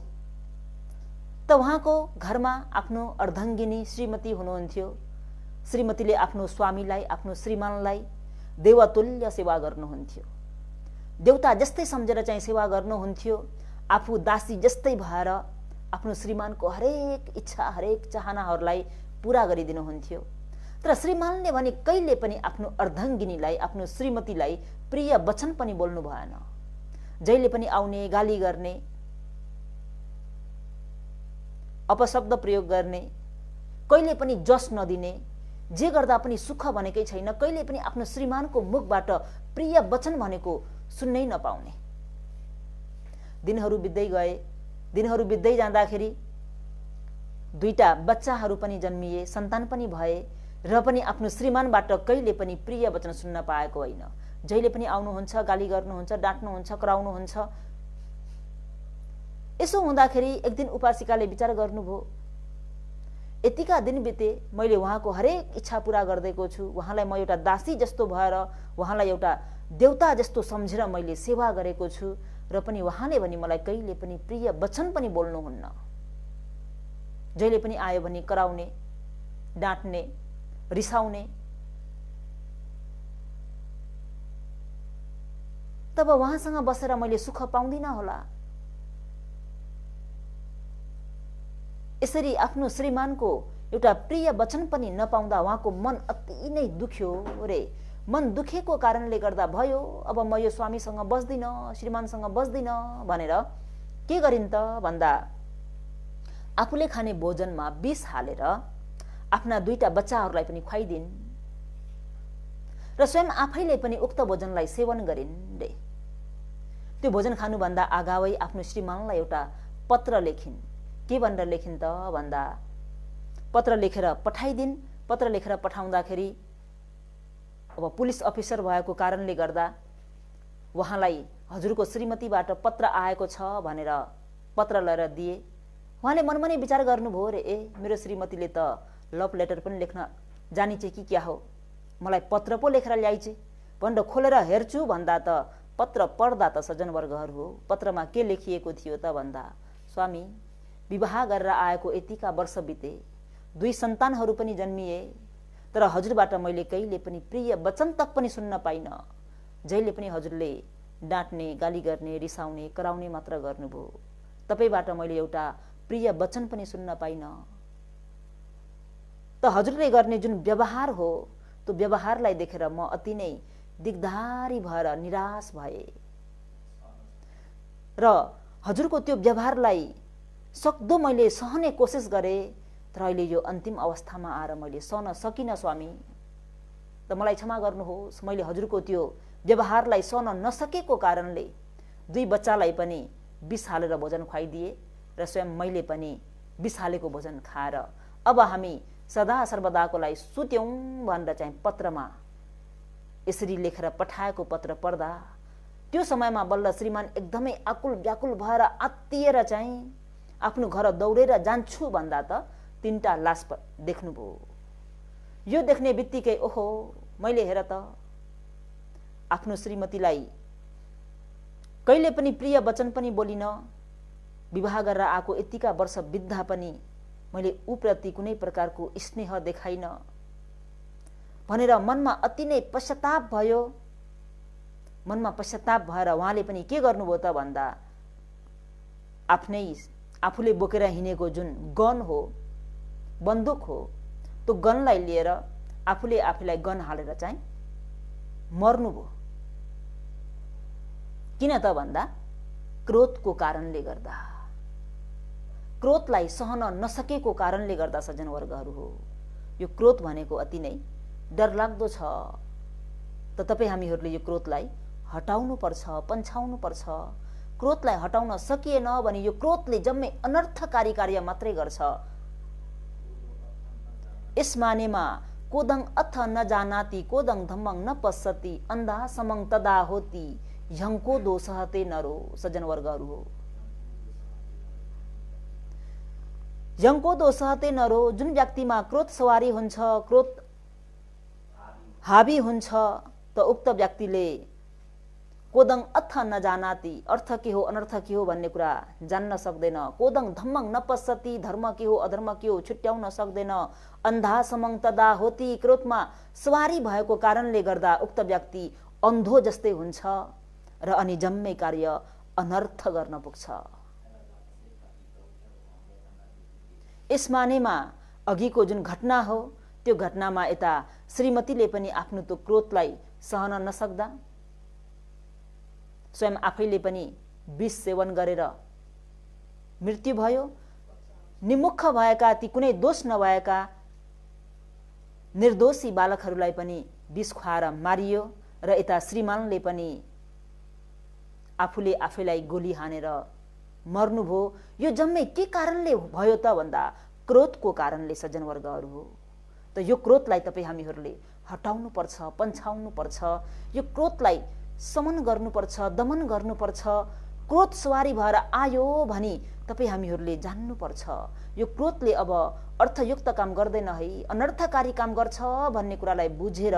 Speaker 1: त उहाँको घरमा आफ्नो अर्धाङ्गिनी श्रीमती हुनुहुन्थ्यो। श्रीमतीले आफ्नो स्वामीलाई, आफ्नो श्रीमानलाई देवतुल्य सेवा गर्नुहुन्थ्यो, देवता जस्तै सम्झेर चाहिँ सेवा गर्नुहुन्थ्यो। आफू दासी जस्तै भएर आफ्नो श्रीमानको हरेक इच्छा, हरेक चाहनाहरूलाई पूरा गरिदिनुहुन्थ्यो। तर श्रीमानले भने कहिले पनि आफ्नो अर्धाङ्गिनीलाई, आफ्नो श्रीमतीलाई प्रिय वचन पनि बोल्नु भएन। जहिले पनि आउने, गाली गर्ने, अपशब्द प्रयोग गर्ने, कहिले पनि जस नदिने, जे गर्दा पनि सुख भनेकै छैन, कहिले पनि आफ्नो श्रीमानको मुखबाट प्रिय वचन भनेको सुन्नै नपाउने। दिनहरू बित्दै गए। दिनहरू बित्दै जाँदाखेरि दुईटा बच्चाहरू पनि जन्मिए, सन्तान पनि भए, र पनि आफ्नो श्रीमानबाट कहिले पनि प्रिय वचन सुन्न पाएको होइन। जहिले पनि आउनुहुन्छ, गाली गर्नुहुन्छ, डाँट्नुहुन्छ, कराउनुहुन्छ। यसो हुँदाखेरि एक दिन उपासिकाले विचार गर्नुभयो, यतिका दिन बिते, मैले उहाँको हरेक इच्छा पूरा गर्दैको छु, उहाँलाई म एउटा दासी जस्तो भएर, उहाँलाई एउटा देवता जस्तो सम्झेर मैले सेवा गरेको छु, र पनि उहाँले भने मलाई कहिले पनि प्रिय वचन पनि बोल्नुहुन्न। जहिले पनि आयो भने कराउने, डाँट्ने, रिसाउने। तब उहाँसँग बसेर मैले सुख पाउँदिन होला। यसरी आफ्नो श्रीमानको एउटा प्रिय वचन पनि नपाउँदा उहाँको मन अति नै दुख्यो रे। मन दुखेको कारणले गर्दा भयो, अब म यो स्वामीसँग बस्दिन, श्रीमानसँग बस्दिन भनेर के गरिन् त भन्दा आफूले खाने भोजनमा विष हालेर आफ्ना दुईटा बच्चाहरूलाई पनि खुवाइदिन् र स्वयं आफैले पनि उक्त भोजनलाई सेवन गरिन् रे। त्यो भोजन खानुभन्दा अगावै आफ्नो श्रीमानलाई एउटा पत्र लेखिन्। के भनेर लेखिन् त भन्दा पत्र लेखेर पठाइदिन्। पत्र लेखेर पठाउँदाखेरि अब पुलिस अफिसर भएको कारणले गर्दा उहाँलाई हजुरको श्रीमतीबाट पत्र आएको छ भनेर पत्र लिएर दिए। उहाँले मनमा नै विचार गर्नुभयो रे, मेरो श्रीमतीले त लभ लेटर पनि लेख्न जानिन्छ कि क्या हो, मलाई पत्र पो लेखेर ल्याइछे भनेर खोलेर हेर्छु भन्दा त पत्र पढ्दा त सज्जनवर्गहरू हो, पत्रमा के लेखिएको थियो त भन्दा, स्वामी विवाह गरेर आएको यतिका वर्ष बिते, 2 सन्तानहरू पनि जन्मिए, तर हजुरबाट मैले कहिले पनि प्रिय वचन तक पनि सुन्न पाइन। जहिले पनि हजुरले डाँट्ने, गाली गर्ने, रिसाउने, कराउने मात्र गर्नुभयो। तपाईबाट मैले एउटा प्रिय वचन पनि सुन्न पाइन। त हजुरले गर्ने जुन व्यवहार हो, त्यो व्यवहारलाई देखेर म अति नै दिगदारी भएर निराश भए र हजुरको त्यो व्यवहारलाई सक्दो मैले सहने कोसिस गरे, तर अहिले यो अन्तिम अवस्थामा आएर मैले सहन सकिन स्वामी। त मलाई क्षमा गर्नुहोस्, मैले हजुरको त्यो व्यवहारलाई सहन नसकेको कारणले 2 बच्चालाई पनि विष हालेर भोजन खुवाइदिए र स्वयं मैले पनि विष हालेको भोजन खाएर अब हामी सदा सर्वदाको लागि सुत्यौं भनेर चाहिँ पत्रमा यसरी लेखेर पठाएको पत्र पढ्दा त्यो समयमा बल्ल श्रीमान एकदमै आकुल व्याकुल भएर आत्तिएर चाहिँ आफ्नो घर दौडेर जान्छु भन्दा त 3टा लास देख्नुभयो। यो देख्ने बित्तिकै ओहो मैले हेर त आफ्नो श्रीमतीलाई कहिले पनि प्रिय वचन पनि बोलिन, विवाह गरेर आएको यतिका वर्ष बित्दा पनि मैले उप्रति कुनै प्रकारको स्नेह देखाइन भनेर मनमा अति नै पश्चाताप भयो। मनमा पश्चाताप भएर उहाँले पनि के गर्नुभयो त भन्दा आफ्नै आफूले बोकेर हिँडेको जुन गन हो, बन्दुक हो, त्यो गनलाई लिएर आफूले आफूलाई गन हालेर चाहिँ मर्नुभयो। किन त भन्दा क्रोधको कारणले गर्दा, क्रोधलाई सहन नसकेको कारणले गर्दा सज्जनवर्गहरू हो। यो क्रोध भनेको अति नै डरलाग्दो छ। त तपाईँ हामीहरूले यो क्रोधलाई हटाउनु पर्छ, पन्छाउनु पर्छ। क्रोधलाई हटाउन सकिएन भने यो क्रोधले जम्मै अनर्थकारी कार्य मात्रै गर्छ। यस मानेमा कोदङ अथ न जानाति कोदङ धम्मङ न पश्यति अन्धा समङ तदा होती यङको दोषहते नरो। सज्जनवर्गहरू हो, यङको दोषहते नरो। जुन व्यक्तिमा क्रोध सवारी हुन्छ, क्रोध हावी हुन्छ, त उक्त व्यक्तिले कोदङ अथ न जानाति, अर्थ के हो अनर्थ के हो भन्ने कुरा जान्न सक्दैन। कोदङ धम्मङ न पश्यति, धर्म के हो अधर्म के हो छुट्याउन सक्दैन। अन्धा समङ तदा होती, क्रोधमा सवारी भएको कारणले गर्दा उक्त व्यक्ति अन्धो जस्तै हुन्छ र अनि जम्मै कार्य अनर्थ गर्न पुग्छ। यस मानेमा अघिको जुन घटना हो त्यो घटनामा यता श्रीमतीले पनि आफ्नो त्यो क्रोधलाई सहन नसक्दा स्वयं आफैले पनि विष सेवन गरेर मृत्यु भयो। निमुख भएका ती कुनै दोष नभएका निर्दोषी बालकहरूलाई पनि विष खुवाएर मारियो र यता श्रीमानले पनि आफूले आफैलाई गोली हानेर मर्नुभयो। यो जम्मै के कारणले भयो त भन्दा क्रोधको कारणले सज्जनवर्गहरू हो। त यो क्रोधलाई तपाईँ हामीहरूले हटाउनु पर्छ, पन्छाउनु पर्छ। यो क्रोधलाई समन गर्नुपर्छ, दमन गर्नुपर्छ। क्रोध सवारी भएर आयो भनी तपाईँ हामीहरूले जान्नुपर्छ यो क्रोधले अब अर्थयुक्त काम गर्दैन है, अनर्थकारी काम गर्छ भन्ने कुरालाई बुझेर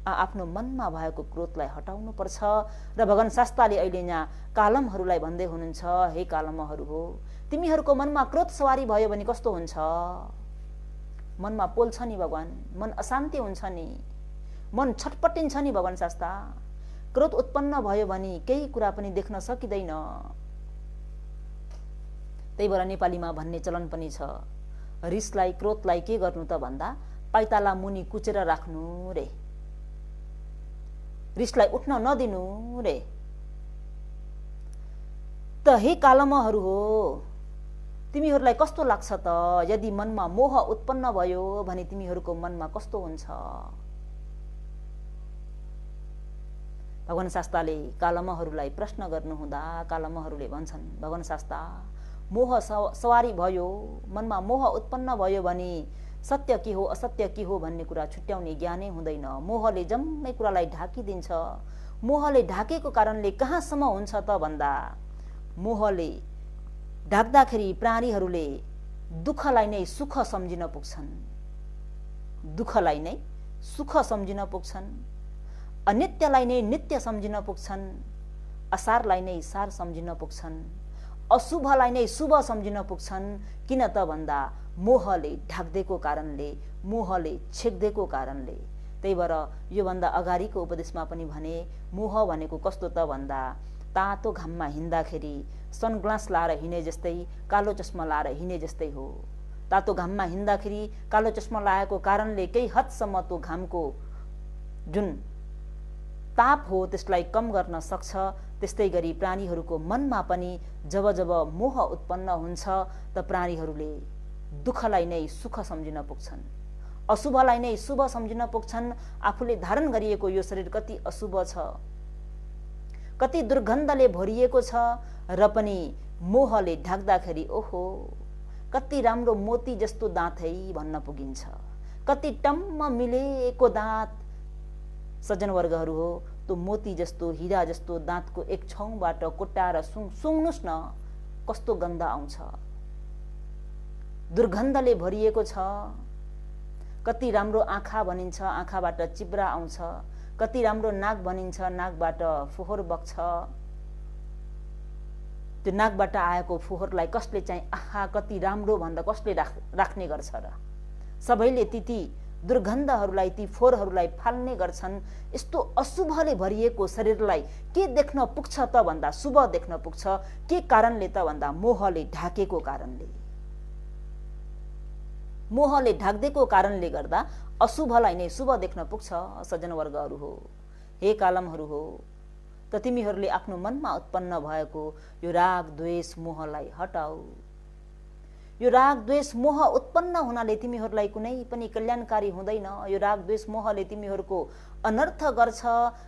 Speaker 1: आफ्नो मनमा भएको क्रोधलाई हटाउनु पर्छ। र भगवान शास्त्रले अहिले यहाँ कालमहरूलाई भन्दै हुनुहुन्छ, हे कालमहरू हो, तिमीहरूको मनमा क्रोध सवारी भयो भने कस्तो हुन्छ? मनमा पोल्छ नि भगवान, मन अशान्ति हुन्छ नि, मन छटपटिन्छ नि भगवान शास्त्र। क्रोध उत्पन्न भयो भने केही कुरा पनि देख्न सकिँदैन। त्यही भएर नेपालीमा भन्ने चलन पनि छ, रिसलाई क्रोधलाई के गर्नु त भन्दा पाइताला मुनि कुचेर राख्नु रे, रिसलाई उठ्न नदिनु रे। त हे कालमहरू हो, तिमीहरूलाई कस्तो लाग्छ त यदि मनमा मोह उत्पन्न भयो भने तिमीहरूको मनमा कस्तो हुन्छ? भगवान शास्त्रले कालमहरूलाई प्रश्न गर्नुहुँदा कालमहरूले भन्छन्, भगवान शास्त्र मोह सवारी भयो, मनमा मोह उत्पन्न भयो भने सत्य के हो असत्य के हो भन्ने कुरा छुट्याउने ज्ञानै हुँदैन। मोहले जम्मै कुरालाई ढाकिदिन्छ। मोहले ढाकेको कारणले कहाँसम्म हुन्छ त भन्दा मोहले ढाक्दाखेरि प्राणीहरूले दुःखलाई नै सुख सम्झिन पुग्छन्, दुःखलाई नै सुख सम्झिन पुग्छन्, अनित्यलाई नै नित्य सम्झिन पुग्छन्, असारलाई नै सार सम्झिन पुग्छन्, अशुभलाई नै शुभ सम्झिन पुग्छन्। किन त भन्दा मोहले ढाक्दिएको कारणले, मोहले छेक्दिएको कारणले। त्यही भएर योभन्दा अगाडिको उपदेशमा पनि भने मोह भनेको कस्तो त भन्दा तातो घाममा हिँड्दाखेरि सनग्लास लाएर हिँडे जस्तै, कालो चस्मा लाएर हिँडे जस्तै हो। तातो घाममा हिँड्दाखेरि कालो चस्मा लगाएको कारणले केही हदसम्म त्यो घामको जुन ताप हो त्यसलाई कम गर्न सक्छ। त्यस्तै गरी प्राणीहरूको मनमा पनि जब जब मोह उत्पन्न हुन्छ त प्राणीहरूले दुःखलाई नै सुख सम्झिन पुग्छन्, अशुभलाई नै शुभ सम्झिन पुग्छन्। आफूले धारण गरिएको यो शरीर कति अशुभ छ, कति दुर्गन्धले भरिएको छ र पनि मोहले ढाक्दाखेरि ओहो कति राम्रो मोती जस्तो दाँत है भन्न पुगिन्छ, कति टम्म मिलेको दाँत। सज्जनवर्गहरू हो, त्यो मोती जस्तो हिरा जस्तो दाँतको एक छाउबाट कोट्टाएर सुङ्नुस् न कस्तो गन्ध आउँछ। दुर्गन्धले भरिएको छ। कति राम्रो आँखा भनिन्छ, आँखाबाट चिब्रा आउँछ। कति राम्रो नाक भनिन्छ, नाकबाट फोहोर बग्छ। त्यो नाकबाट आएको फोहोरलाई कसले चाहिँ आहा कति राम्रो भन्दा कसले राख्ने गर्छ र? सबैले ती दुर्गन्धहरूलाई, ती फोहोरहरूलाई फाल्ने गर्छन्। यस्तो अशुभले भरिएको शरीरलाई के देख्न पुग्छ त भन्दा शुभ देख्न पुग्छ। के कारणले त भन्दा मोहले ढाकेको कारणले। मोहले ढाक्देको कारणले गर्दा अशुभलाई नै शुभ देख्न पुग्छ। सज्जनवर्गहरू हो, हे कालमहरू हो, त तिमीहरूले आफ्नो मनमा उत्पन्न भएको यो राग द्वेष मोहलाई हटाऊ। यो राग द्वेष मोह उत्पन्न हुनाले तिमीहरूलाई कुनै पनि कल्याणकारी हुँदैन। यो राग द्वेष मोहले तिमीहरूको अनर्थ गर्छ।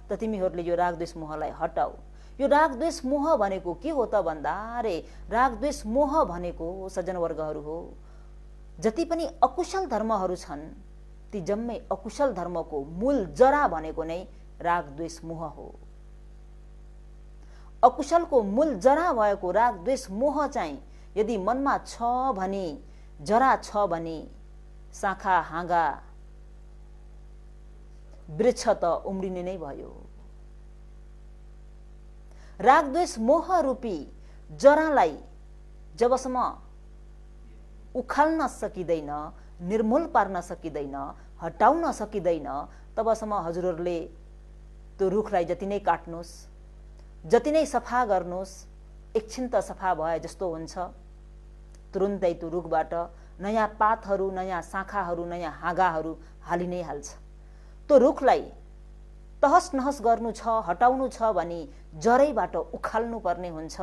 Speaker 1: त तिमीहरूले यो राग द्वेष मोहलाई हटाऊ। यो राग द्वेष मोह भनेको के हो त भन्दा रे राग द्वेष मोह भनेको सज्जनवर्गहरू हो, जति पनि अकुशल धर्महरू छन् ती जम्मै अकुशल धर्मको मूल जरा भनेको नै राग द्वेष मोह हो। अकुशलको मूल जरा भएको राग द्वेष मोह चाहिँ यदि मनमा छ भने, जरा छ भने शाखा हाँगा वृक्ष त उम्रिने नै भयो। राग द्वेष मोह रूपी जरालाई जबसम्म उखाल्न सकिँदैन, निर्मूल पार्न सकिँदैन, हटाउन सकिँदैन, तबसम्म हजुरहरूले त्यो रुखलाई जति नै काट्नुहोस्, जति नै सफा गर्नुहोस्, एकछिन त सफा भए जस्तो हुन्छ। तुरुन्तै त्यो रुखबाट नयाँ पातहरू, नयाँ शाखाहरू, नयाँ हाँगाहरू हालि नै हाल्छ। त्यो रुखलाई तहस नहस गर्नु छ, हटाउनु छ भने जरैबाट उखाल्नु पर्ने हुन्छ।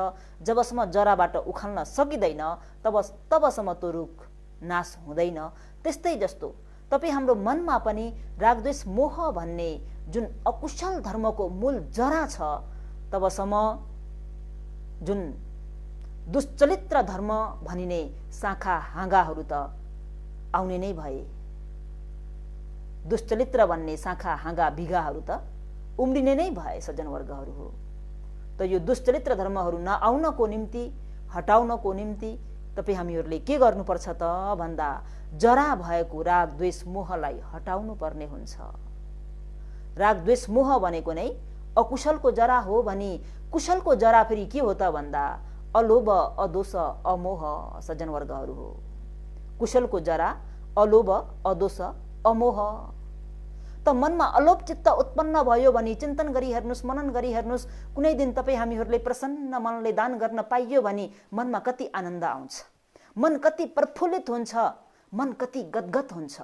Speaker 1: जबसम्म जराबाट उखाल्न सकिँदैन तबसम्म त्यो रुख नाश हुँदैन। त्यस्तै जस्तो तपाईँ हाम्रो मनमा पनि रागद्वेष मोह भन्ने जुन अकुशल धर्मको मूल जरा छ, तबसम्म जुन दुश्चरित्र धर्म भनिने शाखा हाँगाहरू त आउने नै भए। दुश्चरित्र भन्ने शाखा हाँगा बिगाहरू त उम्रिने नै भए। सज्जनवर्गहरू हो, त यो दुश्चरित्र धर्महरू नआउनको निम्ति, हटाउनको निम्ति तपाईँ हामीहरूले के गर्नुपर्छ त भन्दा जरा भएको राग द्वेष मोहलाई हटाउनु पर्ने हुन्छ। राग द्वेष मोह भनेको नै अकुशलको जरा हो भने कुशलको जरा फेरि के हो त भन्दा अलोभ, अदोष, अमोह। सज्जनवर्गहरू हो, कुशलको जरा अलोभ, अदोष, अमोह। त मनमा अलोभ चित्त उत्पन्न भयो भने चिन्तन गरी हेर्नुहोस्, मनन गरी हेर्नुहोस्। कुनै दिन तपाईँ हामीहरूले प्रसन्न मनले दान गर्न पाइयो भने मनमा कति आनन्द आउँछ, मन कति प्रफुल्लित हुन्छ, मन कति गदगद हुन्छ।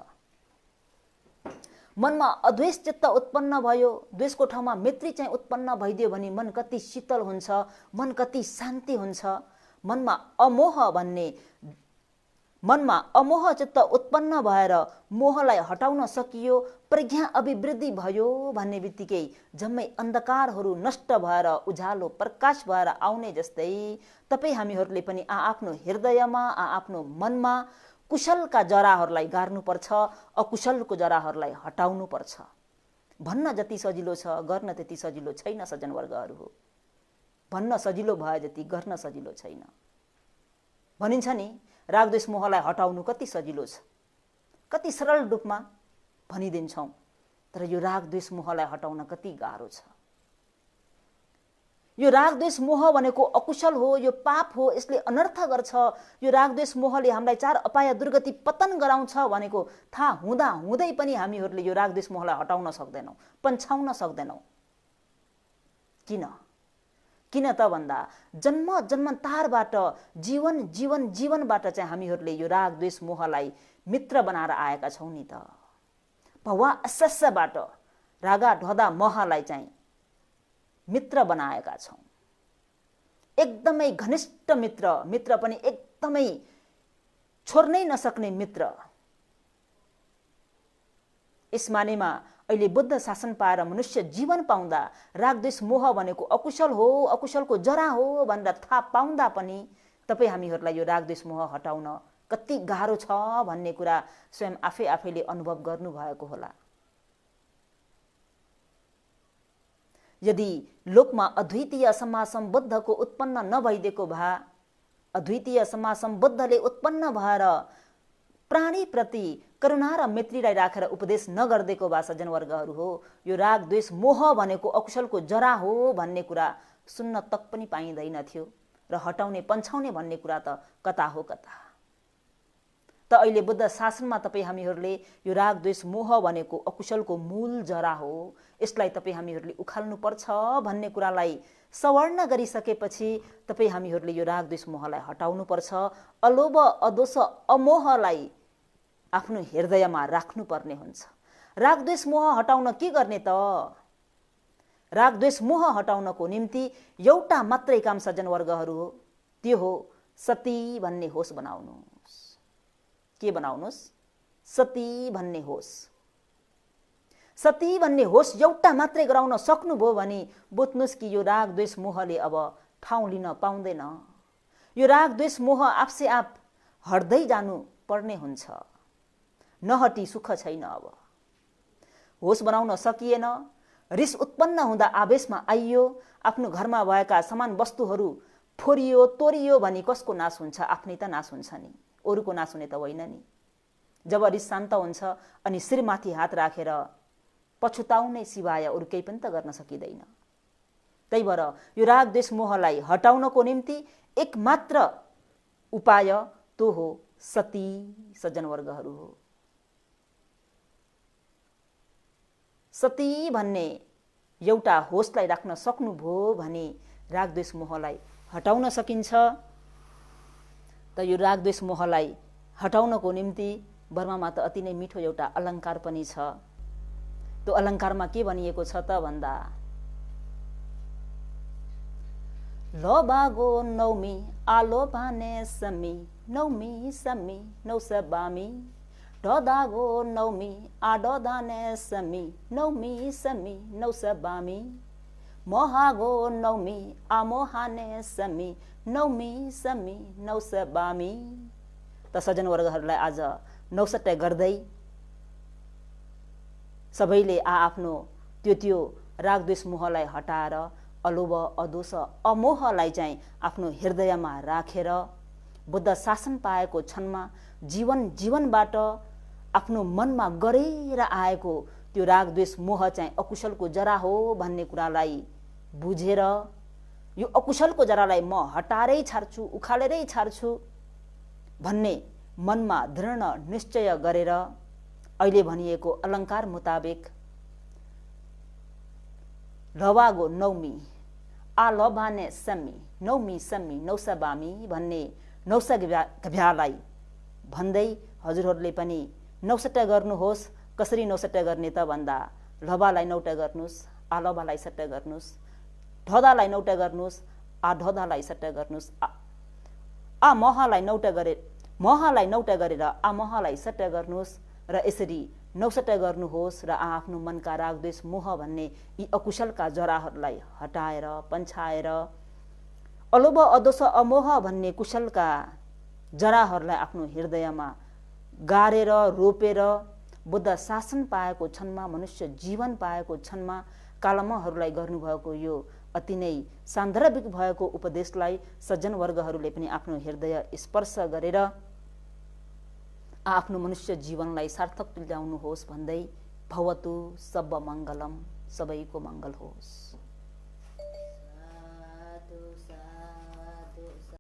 Speaker 1: मनमा अद्वेष चित्त उत्पन्न भयो, द्वेषको ठाउँमा मैत्री चाहिँ उत्पन्न भइदियो भने मन कति शीतल हुन्छ, मन कति शान्ति हुन्छ। मनमा अमोह चित्त उत्पन्न भएर मोहलाई हटाउन सकियो, प्रज्ञा अभिवृद्धि भयो भन्ने बित्तिकै जम्मै अन्धकारहरू नष्ट भएर उज्यालो प्रकाश भएर आउने जस्तै तपाईँ हामीहरूले पनि आफ्नो हृदयमा, आफ्नो मनमा कुशलका जराहरूलाई गार्नुपर्छ, अकुशलको जराहरूलाई हटाउनुपर्छ। भन्न जति सजिलो छ गर्न त्यति सजिलो छैन। सज्जनवर्गहरू हो, भन्न सजिलो भए जति गर्न सजिलो छैन। भनिन्छ नि रागद्वेष मोहलाई हटाउनु कति सजिलो छ, कति सरल रूपमा भनिदिन्छौँ, तर यो रागद्वेष मोहलाई हटाउन कति गाह्रो छ। यो रागद्वेष मोह भनेको अकुशल हो, यो पाप हो, यसले अनर्थ गर्छ। यो रागद्वेष मोहले हामीलाई चार अपाय दुर्गति पतन गराउँछ भनेको थाहा हुँदा हुँदै पनि हामीहरूले यो रागद्वेष मोहलाई हटाउन सक्दैनौँ, पन्छाउन सक्दैनौँ। किन त भन्दा जन्म जन्मान्तरबाट जीवनबाट चाहिँ हामीहरूले यो रागद्वेष मोहलाई मित्र बनाएर आएका छौँ नि त। भवा असस्यबाट रागा ढोदा मोहलाई चाहिँ मित्र बनाएका छौँ। एकदमै घनिष्ठ मित्र पनि एकदमै छोड्नै नसक्ने मित्र। यस मानेमा अहिले बुद्ध शासन पाएर मनुष्य जीवन पाउँदा रागद्वेष मोह भनेको अकुशल हो, अकुशलको जरा हो भनेर थाहा पाउँदा पनि तपाईँ हामीहरूलाई यो रागद्वेष मोह हटाउन कति गाह्रो छ भन्ने कुरा स्वयं आफैले अनुभव गर्नुभएको होला। यदि लोकमा अद्वितीय समासम्बद्धको उत्पन्न नभइदिएको भए, अद्वितीय समासम्बद्धले उत्पन्न भएर प्राणीप्रति करुणा र मैत्रीलाई राखेर उपदेश नगर्देको भए सज्जनवर्गहरू हो। यो राग द्वेष मोह भनेको अकुशलको जरा हो भन्ने कुरा सुन्न तक पनि पाइँदैनथ्यो र हटाउने पन्छाउने भन्ने कुरा त कता हो कता। त अहिले बुद्ध शासनमा तपाईँ हामीहरूले यो राग द्वेष मोह भनेको अकुशलको मूल जरा हो, यसलाई तपाईँ हामीहरूले उखाल्नुपर्छ भन्ने कुरालाई सवर्ण गरिसकेपछि तपाईँ हामीहरूले यो राग द्वेष मोहलाई हटाउनुपर्छ। अलोभ अदोष अमोहलाई आफ्नो हृदयमा राख्नुपर्ने हुन्छ। राग द्वेष मोह हटाउन के गर्ने त? राग द्वेष मोह हटाउनको निम्ति एउटा मात्रै काम सज्जनवर्गहरू हो, त्यो हो सती भन्ने होस बनाउनुहोस्। के बनाउनुहोस्? सती भन्ने होस। सती भन्ने होस एउटा मात्रै गराउन सक्नुभयो भने बुझ्नुहोस् कि यो राग द्वेष मोहले अब ठाउँ लिन पाउँदैन। यो राग द्वेष मोह आफसे आप हट्दै जानु पर्ने हुन्छ। नहटी सुख छैन। अब होस बनाउन सकिएन, रिस उत्पन्न हुँदा आवेशमा आइयो, आफ्नो घरमा भएका सामान वस्तुहरू फोरियो तोरियो भने कसको नाश हुन्छ? आफ्नै त नाश हुन्छ नि, अरूको नाश हुने त होइन नि। जब रिस शान्त हुन्छ अनि शिरमाथि हात राखेर पछुताउने सिवाय अरू केही पनि त गर्न सकिँदैन। त्यही भएर यो राग द्वेष मोहलाई हटाउनको निम्ति एकमात्र उपाय तो हो सती सज्जनवर्गहरू हो। सती भन्ने एउटा होसलाई राख्न सक्नुभयो भने राग द्वेष मोहलाई हटाउन सकिन्छ। त यो राग द्वेष मोहलाई हटाउनको निम्ति बर्मामा त अति नै मिठो एउटा अलङ्कार पनि छ। त्यो अलङ्कारमा के भनिएको छ त भन्दा, लोबागो नौमी आलो भाने समी नौमी समी नौसबामी ढोदागो नौमी आडो धाने समी नौमी समी नौसबामी मोहागो नौमी आमोहाने समी नौमी समी नौसबामी। त सज्जनवर्गहरूलाई आज नौसट्टा गर्दै सबैले आफ्नो त्यो राग द्वेष मोहलाई हटाएर अलोभ अदोष अमोहलाई चाहिँ आफ्नो हृदयमा राखेर बुद्ध शासन पाएको क्षणमा जीवनबाट आफ्नो मनमा गरेर आएको त्यो राग द्वेष मोह चाहिँ अकुशलको जरा हो भन्ने कुरालाई बुझेर यो अकुशलको जरालाई म हटारै छाड्छु, उखालेरै छाड्छु भन्ने मनमा दृढ निश्चय गरेर अहिले भनिएको अलङ्कार मुताबिक लवागो नौमी आलभाने समी नौमी समी नौसबामी भन्ने नौसघ्यालाई भन्दै हजुरहरूले पनि नौसट्टा गर्नुहोस्। कसरी नौसट्टा गर्ने त भन्दा लभालाई नौटा गर्नुहोस्, आलभालाई सट्टा गर्नुहोस्, ढोदालाई नौटा गर्नुहोस्, ढोदालाई सट्टा गर्नुहोस्, महलाई नौटा गरेर महलाई सट्टा गर्नुहोस् र यसरी नौसट्टा गर्नुहोस् र आफ्नो मनका राग द्वेष मोह भन्ने यी अकुशलका जराहरूलाई हटाएर पन्छाएर अलोभ अदोष अमोह भन्ने कुशलका जराहरूलाई आफ्नो हृदयमा गारेर रोपेर बुद्ध शासन पाएको क्षणमा, मनुष्य जीवन पाएको क्षणमा कालमहरूलाई गर्नुभएको यो अति नै सान्दर्भिक भएको उपदेशलाई सज्जन वर्गहरूले पनि आफ्नो हृदय स्पर्श गरेर आफ्नो मनुष्य जीवनलाई सार्थक तुल्याउनुहोस् भन्दै भवतु सब मङ्गलम, सबैको मङ्गल होस्।